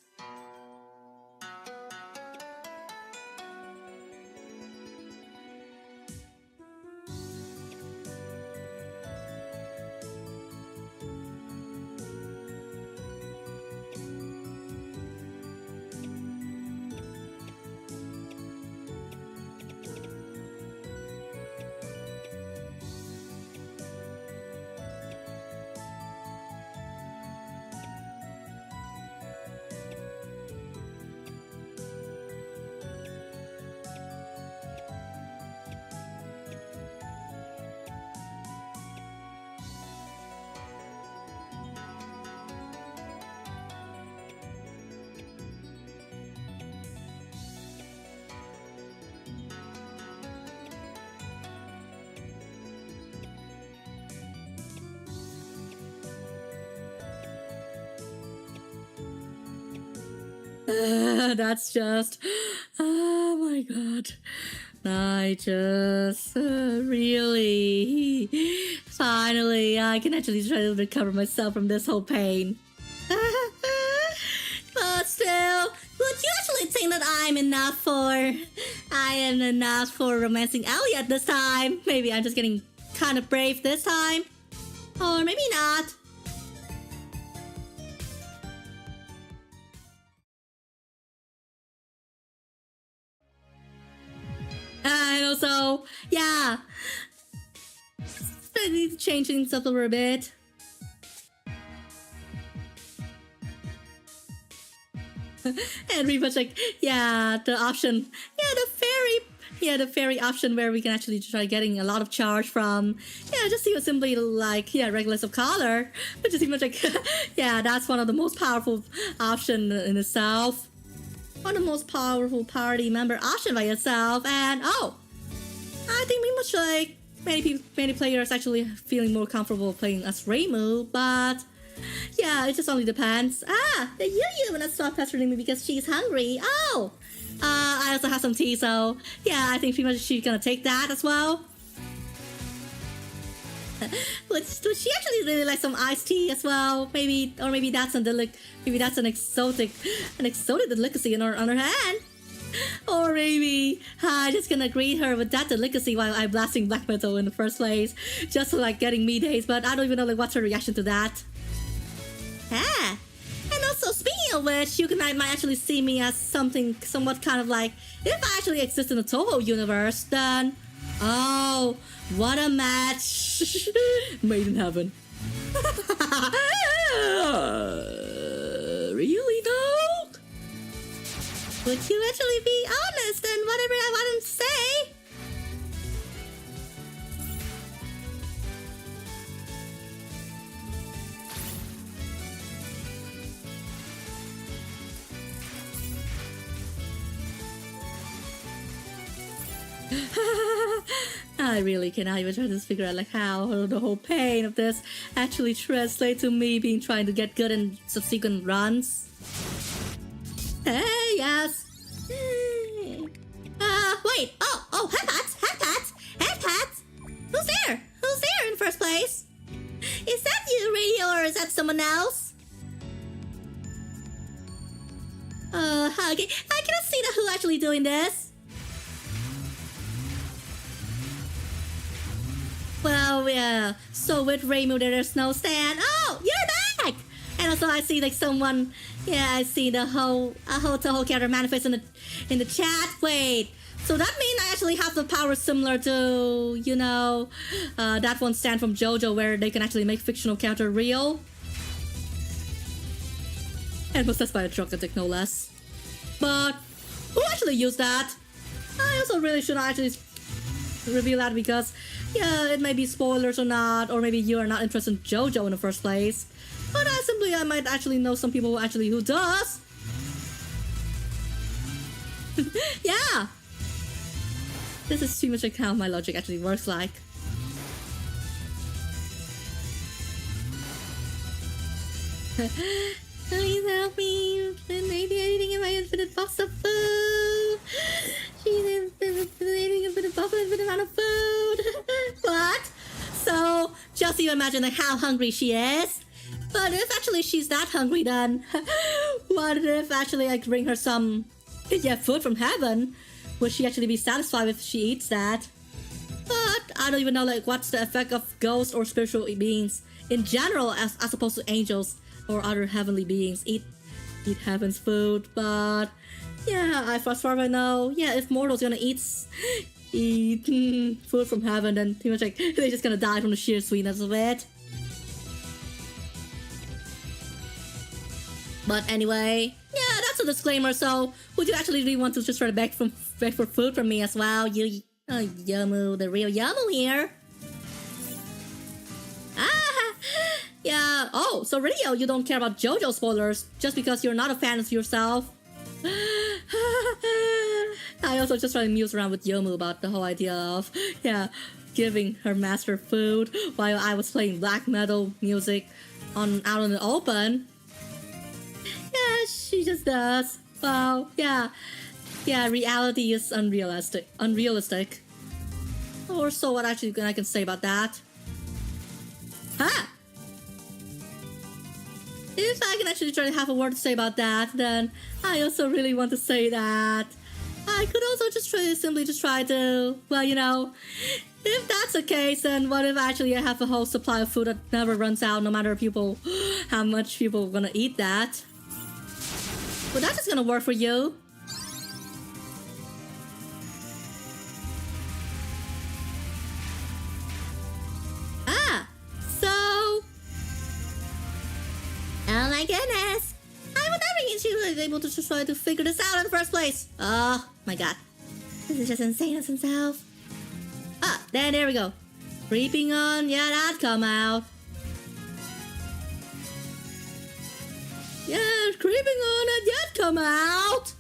That's just, oh my god, I just really, finally, I can actually try to recover myself from this whole pain. But still, would you actually think that I am enough for romancing Elliott this time? Maybe I'm just getting kind of brave this time, or maybe not. And also, yeah, I need to change things up a little bit. And pretty much like, yeah, the option. Yeah, yeah, the fairy option where we can actually try getting a lot of charge from, yeah, just even simply like, yeah, Regardless of color, which is even like, yeah, that's one of the most powerful option in itself. One of the most powerful party member option by itself. And oh, I think pretty much like many players actually feeling more comfortable playing as Reimu, but yeah, it just only depends. Ah, the Yu gonna stop pestering me because she's hungry. Oh, I also have some tea, so yeah, I think pretty much she's gonna take that as well. Would she actually really like some iced tea as well? Maybe, or maybe that's an exotic delicacy on her hand. Or maybe I'm just gonna greet her with that delicacy while I'm blasting black metal in the first place, just to like getting me days. But I don't even know like what's her reaction to that. Ah, and also speaking of which, you might actually see me as something somewhat kind of like, if I actually exist in the Touhou universe, then oh, what a match! Made in heaven. Really though? Would you actually be honest and whatever I want to say? I really cannot even try to figure out like how the whole pain of this actually translates to me being trying to get good in subsequent runs. Hey, yes. Wait. Oh, Headpats. Who's there in the first place? Is that you, Radio, or is that someone else? Okay. I cannot see who actually doing this. Well, yeah. So with Reimu, there's no stand. Oh, you're back! And also, I see like someone. Yeah, I see the whole Touhou character manifest in the chat. Wait. So that means I actually have the power similar to, you know, that one stand from JoJo where they can actually make fictional character real. And possessed by a 𝓃𝒃 no less. But who actually used that? I also really should not actually reveal that because, yeah, it may be spoilers or not, or maybe you are not interested in JoJo in the first place. But I might actually know some people who does. Yeah. This is too much like how my logic actually works like. Please help me. Maybe anything in my infinite box of food. She's eating a bit of infinite amount of food. What? So just even imagine like how hungry she is. But if actually she's that hungry, then what if actually I bring her some food from heaven? Would she actually be satisfied if she eats that? But I don't even know like what's the effect of ghosts or spiritual beings in general as opposed to angels or other heavenly beings eat heaven's food. But yeah, as far as I know, yeah, if mortals gonna eat food from heaven, then pretty much like they're just gonna die from the sheer sweetness of it. But anyway, yeah, that's a disclaimer. So would you actually really want to just try to beg for food from me as well? Yamu, the real Yamu here. Ah, yeah. Oh, so Radio, you don't care about JoJo spoilers just because you're not a fan of yourself. I also just try to muse around with Yomu about the whole idea of, yeah, giving her master food while I was playing black metal music out in the open. Yeah, she just does. Well, yeah, reality is unrealistic. Or so what actually I can say about that. Huh? If I can actually try to have a word to say about that, then I also really want to say that I could also just try to, well, you know, if that's the case, then what if actually I have a whole supply of food that never runs out, no matter how much people are gonna eat that? Well, that's just gonna work for you. Ah, so... Oh my goodness! I would never get you able to just try to figure this out in the first place. Oh my god. This is just insane as himself. Ah, there we go. Creeping on, yeah, that come out. Yeah, creeping on, and yet come out.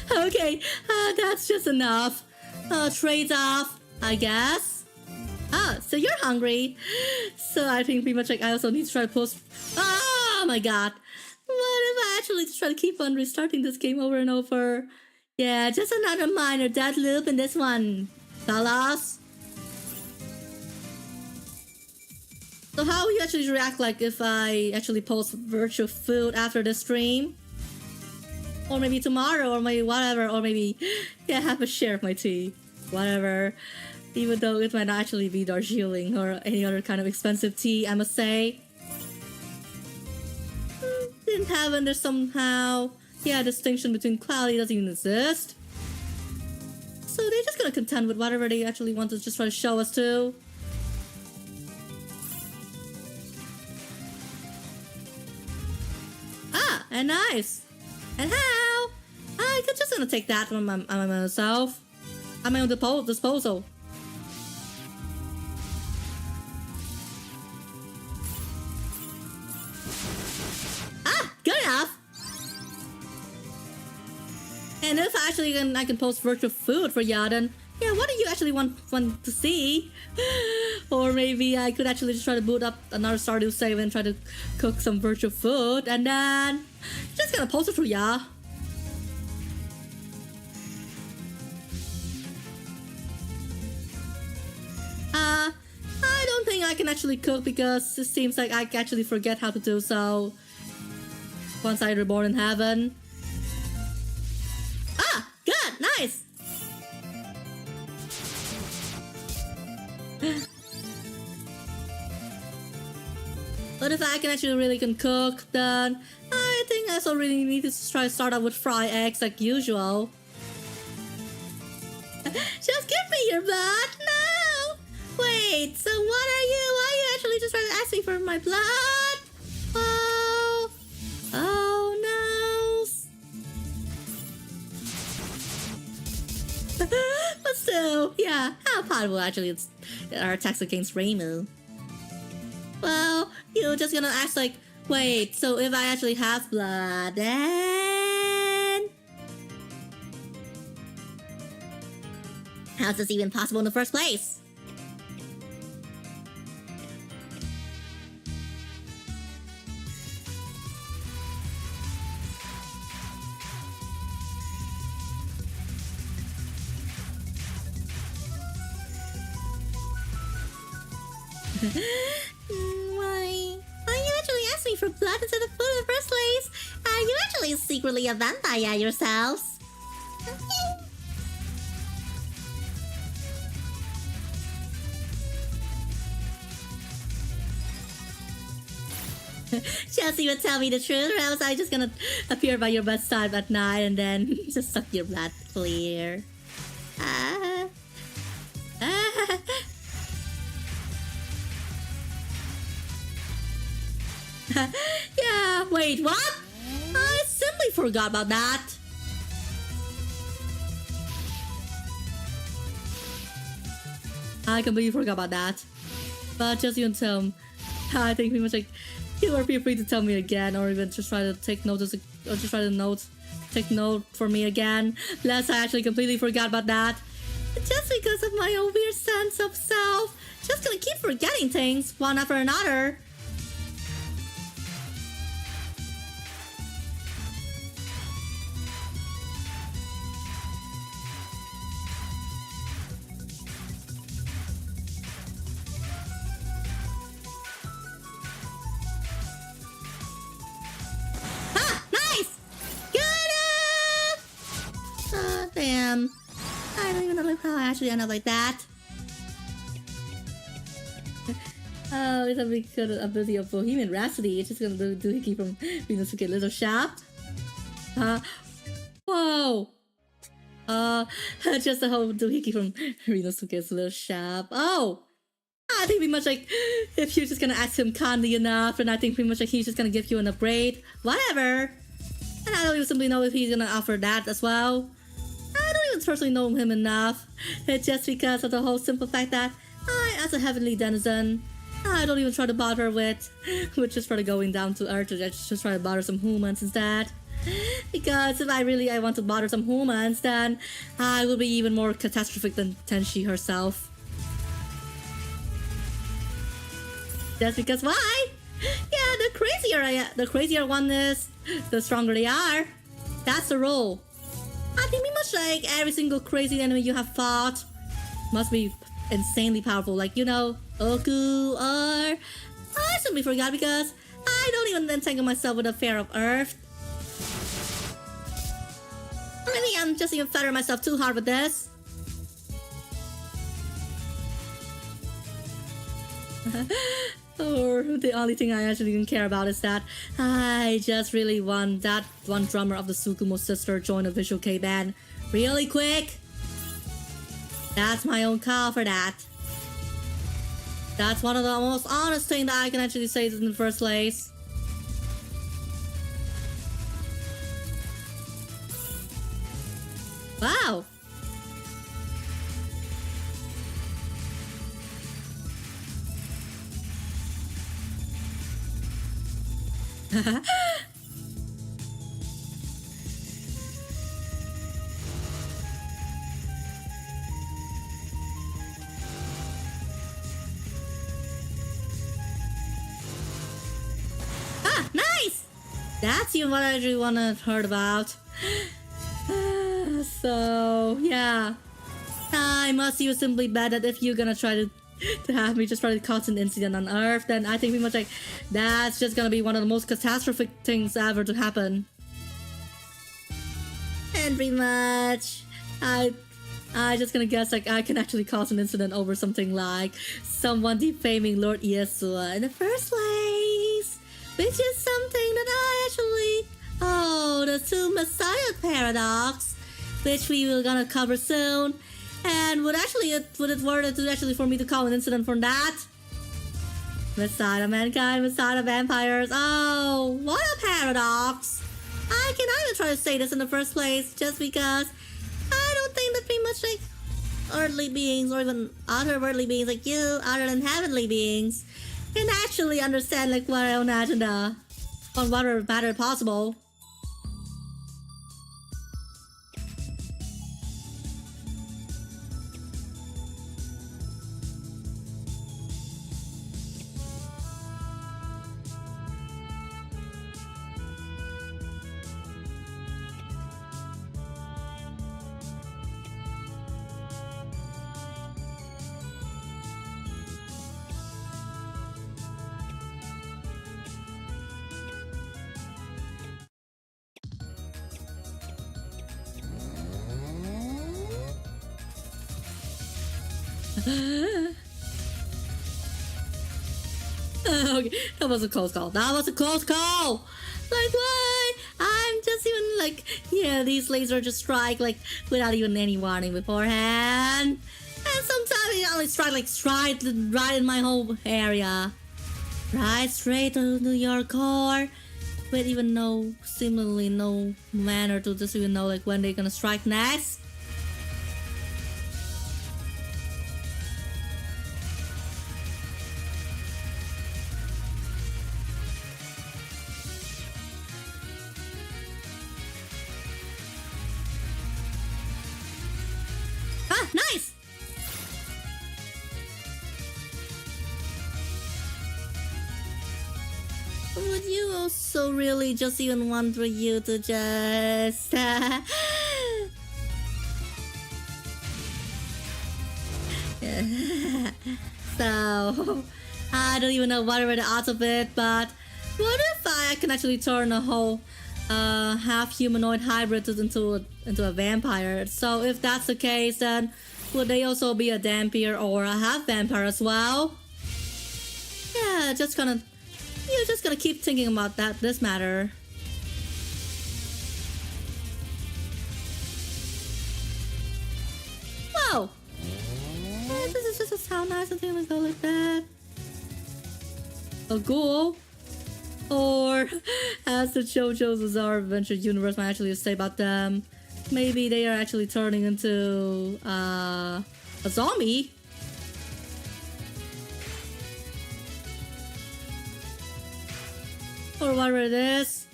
Okay, that's just enough. Trades off, I guess. Ah, so you're hungry. So I think pretty much like I also need to try to post. Oh my god. What if I actually try to keep on restarting this game over and over? Yeah, just another minor dead loop in this one, fellas. So how will you actually react like if I actually post virtual food after the stream? Or maybe tomorrow, or maybe whatever, or maybe, yeah, have a share of my tea. Whatever. Even though it might not actually be Darjeeling or any other kind of expensive tea, I must say. In heaven, there's somehow, yeah, distinction between quality doesn't even exist. So they're just gonna contend with whatever they actually want to just try to show us to. Ah, and nice. And how? I could just gonna take that on myself. At my own disposal. Ah, good enough. And if I can post virtual food for y'all, then yeah, what do you actually want to see? Or maybe I could actually just try to boot up another Stardew save and try to cook some virtual food, and then just gonna post it for y'all. I don't think I can actually cook because it seems like I actually forget how to do so once I reborn in heaven. Ah, good, nice. But if I can actually really cook, then I think I also really need to try to start out with fried eggs like usual. Just give me your blood, no! Wait, so what are you? Why are you actually just trying to ask me for my blood? Oh, oh no. But still, yeah, how possible actually it's our attacks against 𝓉𝓁? Well, you're just gonna ask like, wait, so if I actually have blood, then how's this even possible in the first place? Why? Why you actually asked me for blood instead of food in the first place? Are you actually secretly a vampire yourselves? Just even tell me the truth, or else I'm just gonna appear by your bedside at night and then just suck your blood clear. Yeah, wait, what? I simply forgot about that. I completely forgot about that. But just you tell, I think pretty much like you are feel free to tell me again, or even just try to take notice, or just try to take note for me again. Lest I actually completely forgot about that. Just because of my own weird sense of self, just gonna keep forgetting things one after another. Damn. I don't even know how I actually end up like that. Oh, it's a big good ability of Bohemian Rhapsody. It's just gonna do doohickey from 𝓉𝒻𝒃𝓃𝓀 Little Shaft. Whoa. Just the whole doohickey from 𝓉𝒻𝒃𝓃𝓀's Little Shaft. Oh! I think pretty much like if you're just gonna ask him kindly enough, and I think pretty much like he's just gonna give you an upgrade, whatever. And I don't even simply know if he's gonna offer that as well. I don't even personally know him enough. It's just because of the whole simple fact that I, as a heavenly denizen, I don't even try to bother with just try to going down to earth to just try to bother some humans instead. Because if I want to bother some humans, then I will be even more catastrophic than Tenshi herself. Just because why? Yeah, the crazier one is, the stronger they are. That's the rule. I think pretty much like every single crazy enemy you have fought must be insanely powerful. Like, you know, Oku, or I simply forgot because I don't even entangle myself with a fear of earth. Maybe I'm just even flattering myself too hard with this. Or the only thing I actually even care about is that I just really want that one drummer of the Tsukumo sister join a Visual Kei band really quick. That's my own call for that. That's one of the most honest things that I can actually say in the first place. Wow. Ah, nice! That's even what I really want to heard about. So, yeah. I must even simply bet that if you're gonna try to have me just try to cause an incident on Earth, then I think pretty much like that's just gonna be one of the most catastrophic things ever to happen. And pretty much, I just gonna guess like I can actually cause an incident over something like someone defaming Lord Ieyasu in the first place, which is something that I actually, the two Messiah paradox, which we were gonna cover soon. And would it worth it to actually for me to call an incident from that? Messiah mankind, Messiah vampires. Oh, what a paradox! I cannot even try to say this in the first place just because I don't think that pretty much like earthly beings or even otherworldly beings like you, other than heavenly beings, can actually understand like what our own agenda on whatever matter possible. Okay, that was a close call. That was a close call! Like, what? I'm just even like, yeah, these lasers just strike like without even any warning beforehand. And sometimes it only strike right in my whole area. Right straight to your core. With even seemingly no manner to just even know like when they're gonna strike next. Ah, nice! Would you also really just even want for you to just... So, I don't even know what are the odds of it, but what if I can actually turn a whole half humanoid hybrid into a vampire? So if that's the case, then would they also be a vampire or a half vampire as well? Yeah, you're just gonna keep thinking about this matter. Whoa! This is just a sound nice and thing to go like that. a ghoul? Or as the JoJo's Bizarre Adventure universe might actually say about them, maybe they are actually turning into a zombie? Or whatever it is.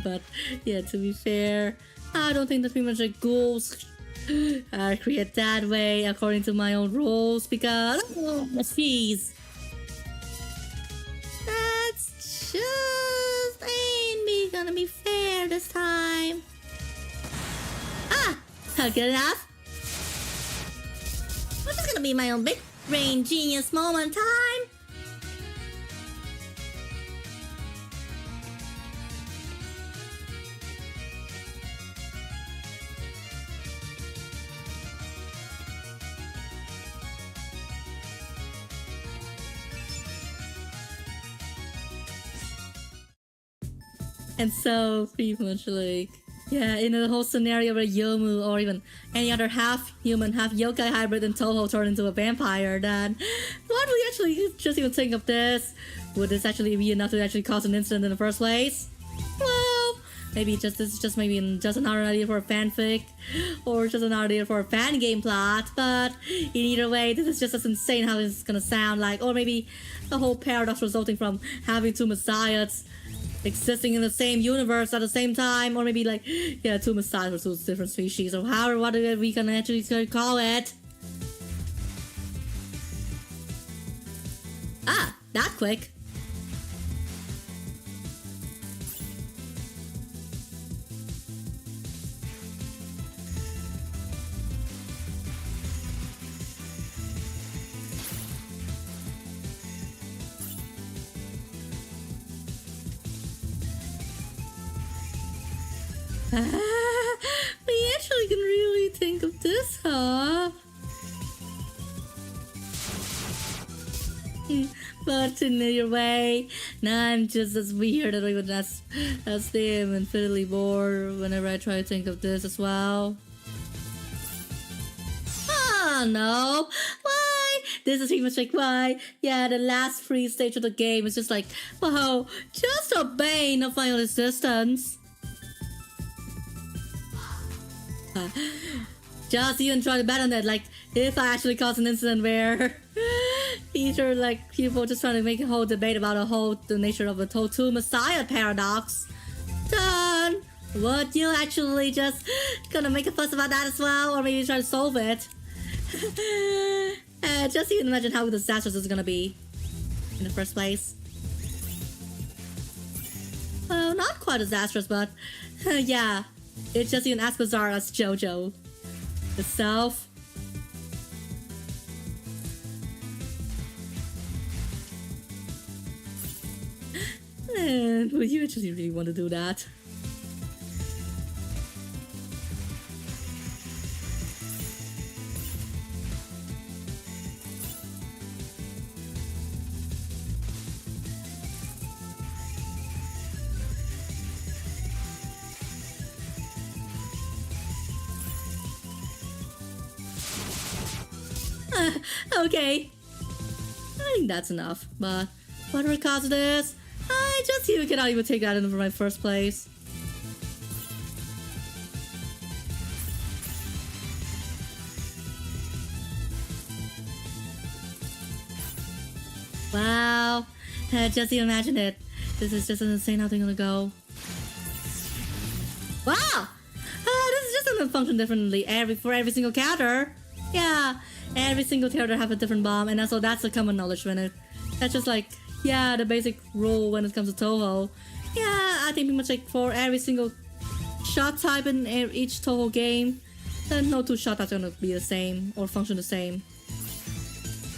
But yeah, to be fair, I don't think that pretty much like ghouls are created that way according to my own rules because jeez, that's just ain't gonna be fair this time. Good enough. This is gonna be my own big brain genius moment time. And so, pretty much like, yeah, in the whole scenario where Yomu or even any other half-human, half-yokai hybrid in Touhou turned into a vampire, then what would we actually just even think of this? Would this actually be enough to actually cause an incident in the first place? Well, maybe this is just maybe just another idea for a fanfic, or just another idea for a fan game plot, but in either way, this is just as insane how this is gonna sound like, or maybe the whole paradox resulting from having two messiahs existing in the same universe at the same time, or maybe like, yeah, two messiahs or two different species, or however what we can actually call it. That quick. We actually can really think of this, huh? But in either way, now I'm just as weird and even as them and fiddly bored whenever I try to think of this as well. Oh no! Why? This is pretty much like why? Yeah, the last free stage of the game is just like, wow, just a bane of my own existence. Just even try to bet on that, like, if I actually cause an incident where either like people just trying to make a whole debate about the nature of the two messiah paradox, then would you actually just gonna make a fuss about that as well, or maybe try to solve it? Just even imagine how disastrous this is gonna be in the first place. Well, not quite disastrous, but yeah, it's just even as bizarre as JoJo itself. And would you actually really want to do that? Okay, I think that's enough, but whatever caused this, I just even cannot even take that in for my first place. Wow, just even imagine it. This is just insane how they're gonna go. Wow, this is just gonna function differently for every single character. Yeah, every single character have a different bomb, and also that's a common knowledge when it. That's just like, yeah, the basic rule when it comes to Touhou. Yeah, I think pretty much like for every single shot type in each Touhou game, then no two shot types are gonna be the same or function the same.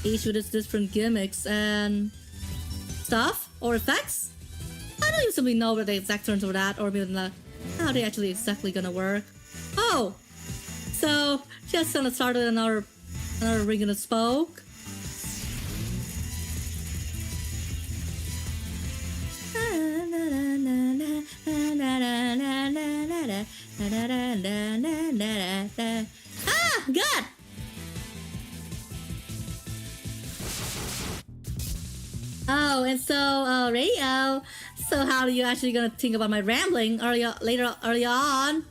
Each with its different gimmicks and stuff or effects. I don't even simply know what the exact terms for that, or even how they actually exactly gonna work. Oh, so just gonna start another ring in a spoke. Ah, God! Oh, and so, radio. So, how are you actually gonna think about my rambling early on?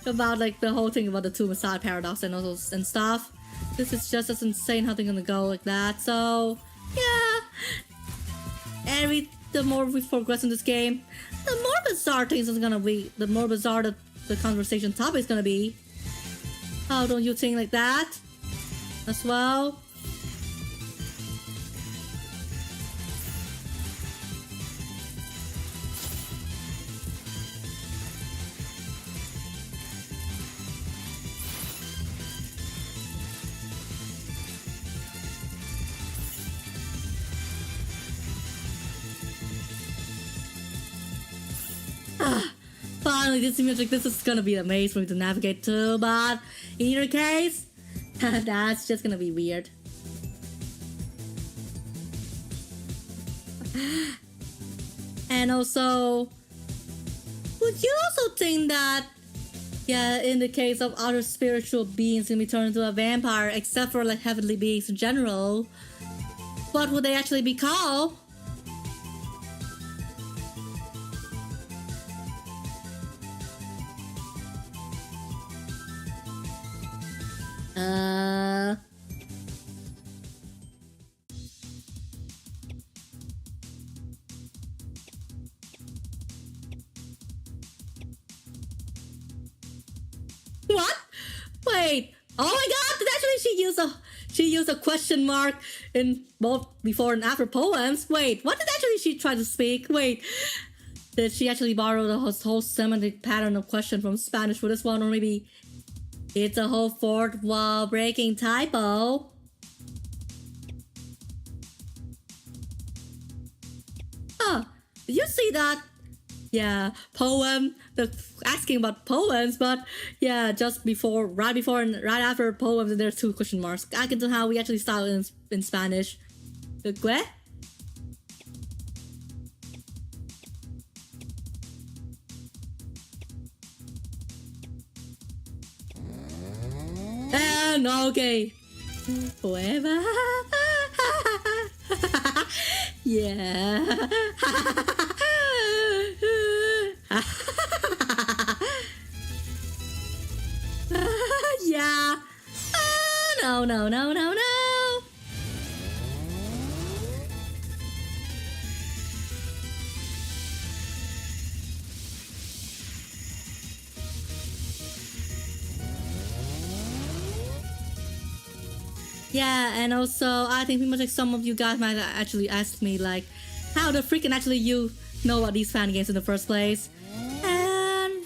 About like the whole thing about the two Messiah paradox and also and stuff. This is just as insane how they're gonna go like that. So, yeah. The more we progress in this game, the more bizarre things is gonna be. The more bizarre the conversation topic is gonna be. How don't you think like that? As well. Finally, this seems like this is gonna be a maze for me to navigate to, but in either case, that's just gonna be weird. And also, would you also think that, yeah, in the case of other spiritual beings can be turned into a vampire, except for like heavenly beings in general, what would they actually be called? What? Wait. Oh my god, actually she used a question mark in both before and after poems. Wait, what did actually she try to speak? Wait. Did she actually borrow the whole semantic pattern of question from Spanish for this one, or maybe it's a whole fourth wall breaking typo? Oh, did you see that? Yeah, poem, asking about poems, but yeah, just before, right before and right after poems, there's two question marks. I can tell how we actually start in Spanish. The ¿qué? And okay. Forever. Yeah. Yeah. No. Yeah, and also I think pretty much like some of you guys might actually ask me like, how the freaking actually you know about these fan games in the first place? And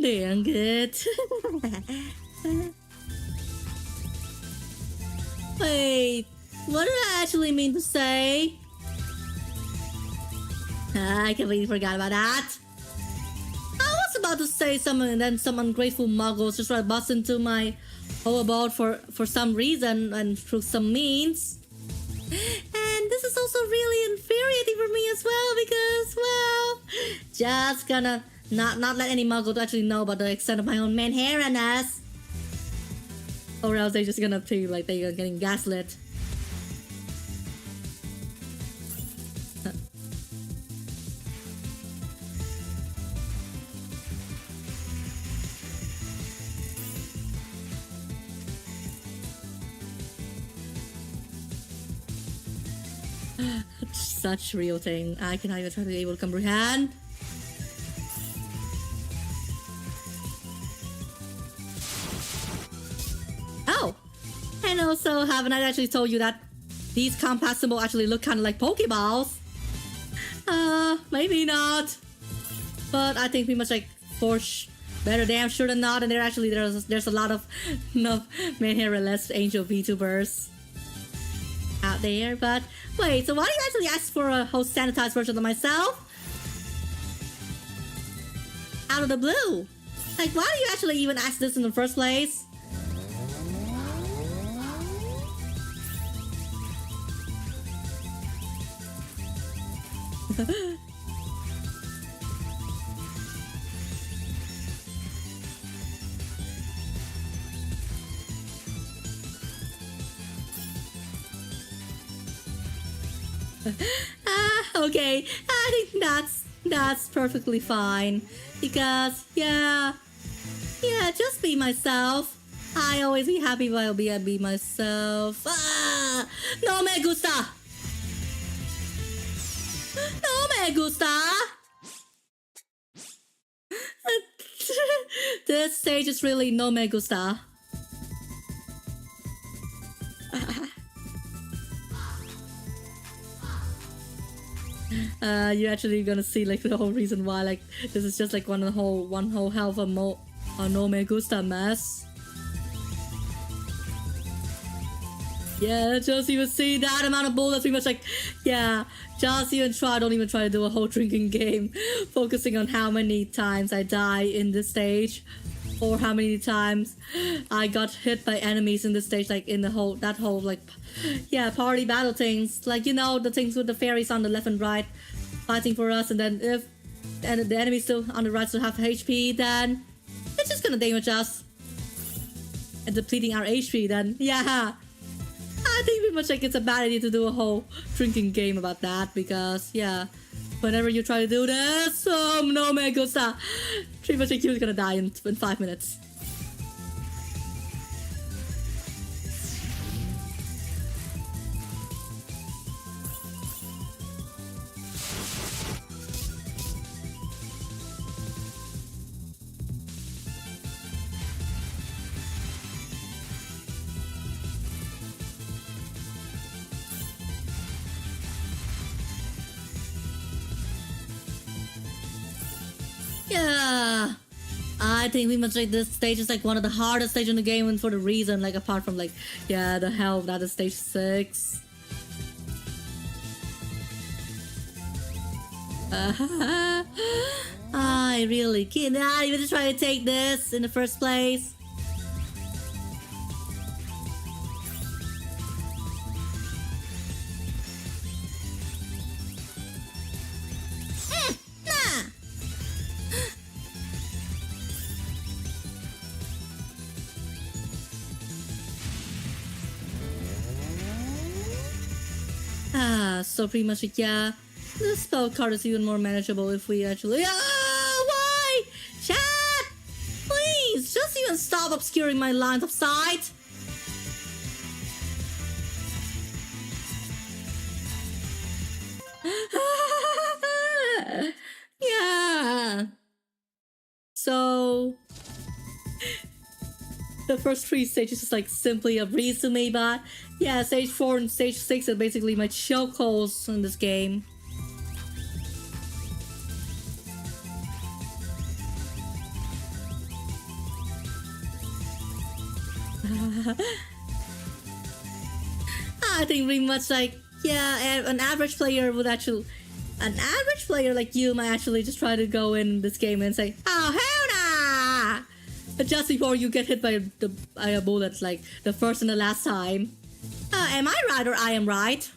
damn good. Wait, what did I actually mean to say? I completely forgot about that. I was about to say something and then some ungrateful muggles just tried to bust into my whole abode for some reason and through some means. And this is also really infuriating for me as well because, well, just gonna not let any muggle to actually know about the extent of my own manhairiness. Or else they're just gonna feel like they're getting gaslit. Such real thing. I cannot even try to be able to comprehend. Oh! And also, haven't I actually told you that these compact symbols actually look kind of like Pokeballs? Maybe not. But I think pretty much like better damn sure than not. And there's a lot of main hero-less angel VTubers out there. But wait, so why do you actually ask for a whole sanitized version of myself? Out of the blue. Like, why do you actually even ask this in the first place? Okay, I think that's perfectly fine, because yeah, just be myself. I always be happy when I'll be myself. No me gusta. No me gusta. This stage is really no me gusta. You're actually gonna see like the whole reason why like this is just like one whole hell of a no me gusta mess. Yeah, just even see that amount of bull. That's pretty much like, yeah, just even don't even try to do a whole drinking game focusing on how many times I die in this stage, or how many times I got hit by enemies in this stage, like in that whole like, yeah, party battle things, like, you know, the things with the fairies on the left and right fighting for us, and then if the enemies still on the right still have HP, then it's just gonna damage us and depleting our HP. Then yeah, I think pretty much like it's a bad idea to do a whole drinking game about that, because yeah, whenever you try to do this, no me gusta, pretty much like you're gonna die in 5 minutes. Yeah, I think we must like this stage is like one of the hardest stages in the game, and for the reason, like, apart from like, yeah, the hell that is stage 6. I really cannot even try to take this in the first place. So pretty much like, yeah, the spell card is even more manageable if we actually... why? Chat! Please, just even stop obscuring my lines of sight! Yeah! So... the first 3 stages is like simply a breeze to me, but yeah, stage 4 and stage 6 are basically my chokeholds in this game. I think pretty much like, yeah, an average player like you might actually just try to go in this game and say, oh hell nah! But just before you get hit by a bullet, like the first and the last time. Am I right or I am right?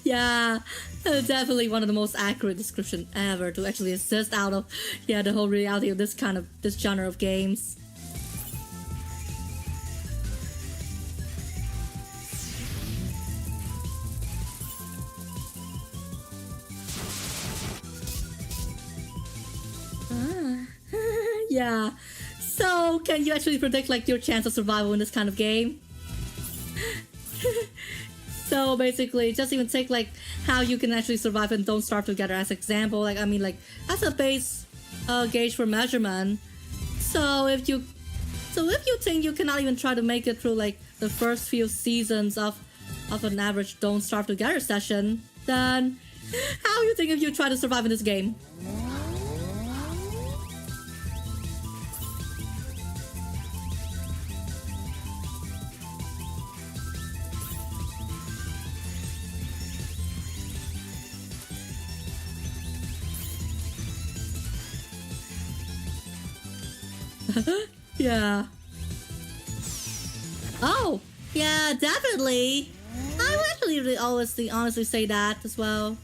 Yeah, definitely one of the most accurate description ever to actually assist out of, yeah, the whole reality of this genre of games. Yeah, so can you actually predict like your chance of survival in this kind of game? So basically, just even take like how you can actually survive and don't starve together as example. Like, I mean, like as a base gauge for measurement. So if you So if you think you cannot even try to make it through like the first few seasons of an average Don't Starve Together session, then how you think if you try to survive in this game? Yeah. Oh, yeah, definitely. I would actually really honestly say that as well.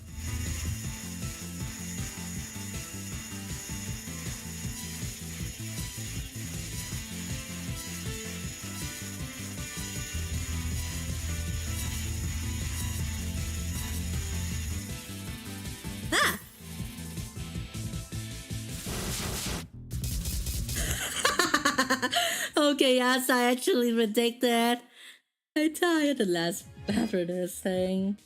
Ah. Okay, yes, I actually predicted. I tired the last after this thing.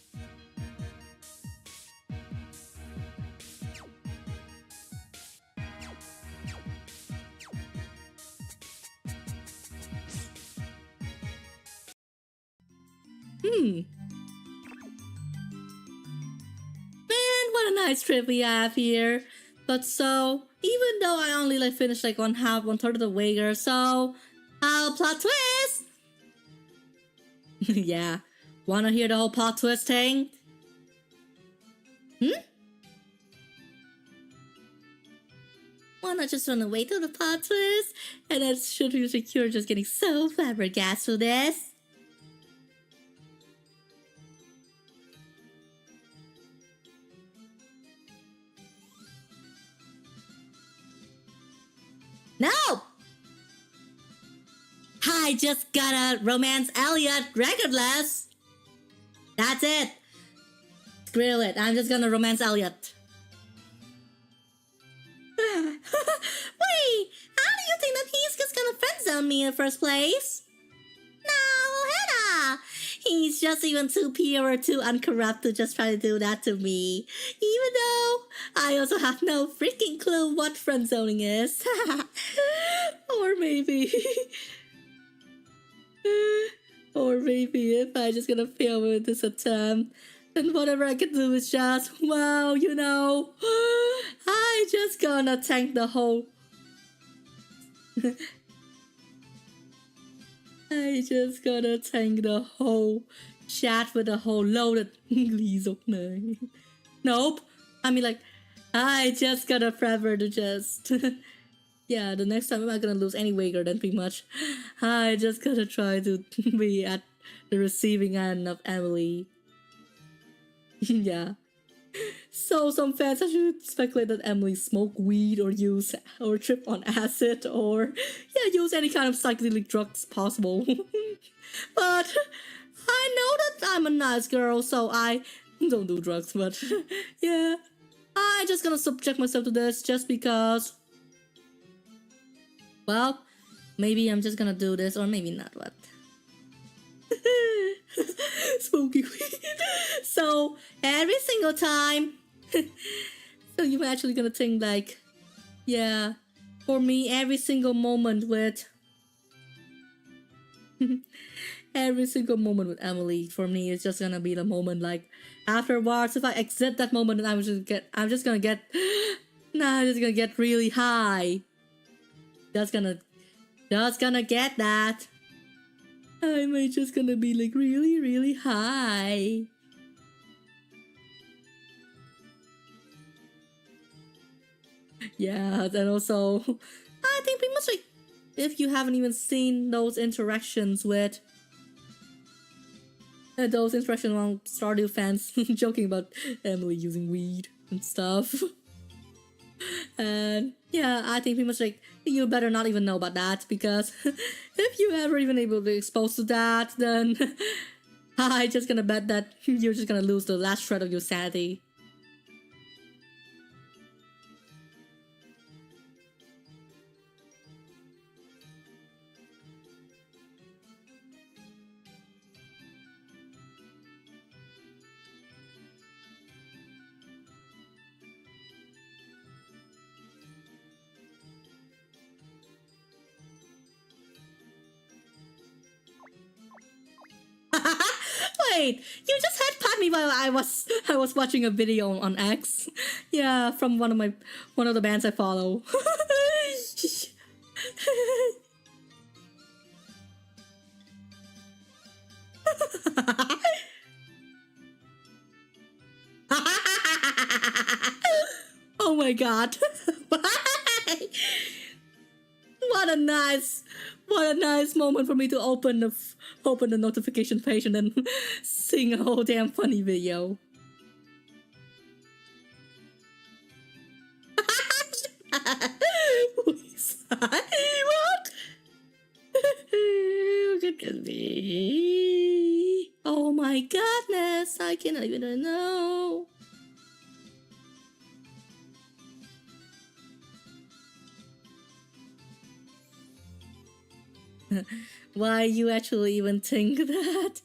Man, what a nice trip we have here. But so, even though I only like finished like one third of the way or so, plot twist! Yeah, wanna hear the whole plot twist thing? Wanna just run away to the plot twist? And then should be secure just getting so flabbergasted with this? No! I just gotta romance Elliott regardless. That's it. Screw it. I'm just gonna romance Elliott. Wait, how do you think that he's just gonna friendzone me in the first place? No, Hannah! He's just even too pure or too uncorrupt to just try to do that to me. Even though I also have no freaking clue what friendzoning is. Or maybe... or maybe if I just gonna fail with this attempt, then whatever I can do is just, wow, you know, I just gonna tank the whole... I just gonna tank the whole chat with a whole loaded 𝓈𝒾𝓃𝓀. Nope. I mean, like, I just gotta prefer to just... Yeah, the next time I'm not gonna lose any Wager, then pretty much I just gotta try to be at the receiving end of Emily. Yeah. So some fans actually speculate that Emily smoked weed or trip on acid or use any kind of psychedelic drugs possible. But I know that I'm a nice girl, so I don't do drugs, but yeah. I just gonna subject myself to this just because. Well, maybe I'm just gonna do this, or maybe not. What? Smoky weed. So every single time, so you're actually gonna think like, yeah, for me, every single moment with, every single moment with Emily, for me, it's just gonna be the moment like afterwards. If I exit that moment, then I'm just gonna get really high. Just gonna get that. I'm just gonna be like really, really high. Yeah, and also, I think pretty much like, if you haven't even seen those interactions with among Stardew fans joking about Emily using weed and stuff. And yeah, I think pretty much like you better not even know about that, because if you ever even able to be exposed to that, then I just gonna bet that you're just gonna lose the last shred of your sanity. Wait, you just headbutt me while I was watching a video on X. Yeah, from one of the bands I follow. Oh my god. What a nice moment for me to open the notification page and then sing a whole damn funny video. What? Look at me. Oh my goodness, I cannot even know. Why you actually even think that?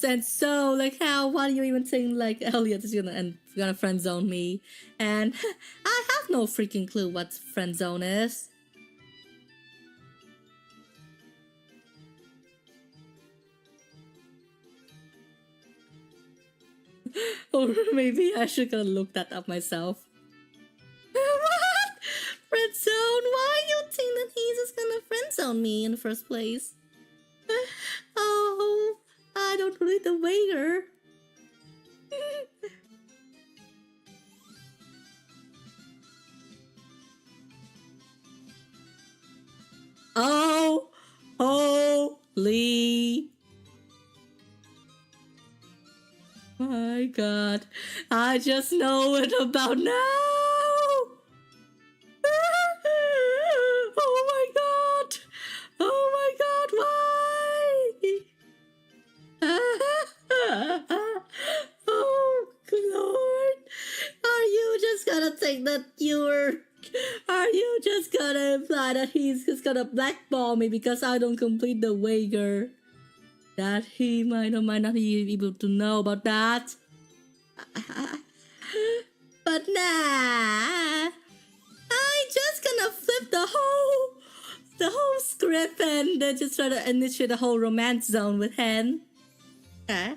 And so, like, why do you even think, like, Elliott is gonna friend zone me? And I have no freaking clue what friend zone is. Or maybe I should go look that up myself. What? Friend zone? Why you think that he's just gonna friend zone me in the first place? Oh, I don't read the waiter. Oh, holy. My god, I just know it about now. Oh my god. Oh my god, why? Oh Lord. Are you just gonna think that are you just gonna imply that he's just gonna blackball me because I don't complete the wager? That he might or might not be able to know about that. But nah, I just gonna flip the whole script and then just try to initiate the whole romance zone with him. Huh?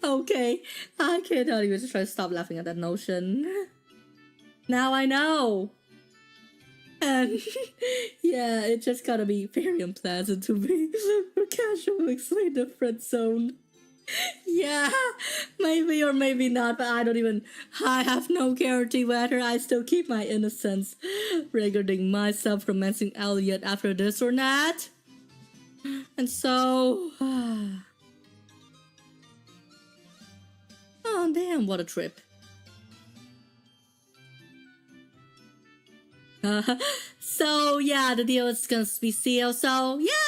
Okay, I cannot even try to stop laughing at that notion. Now I know. And yeah, it just gotta be very unpleasant to be casually explain the friend zone. Yeah, maybe or maybe not, but I have no guarantee whether I still keep my innocence regarding myself romancing Elliott after this or not. And so, oh damn, what a trip. So yeah, the deal is gonna be sealed. So yeah,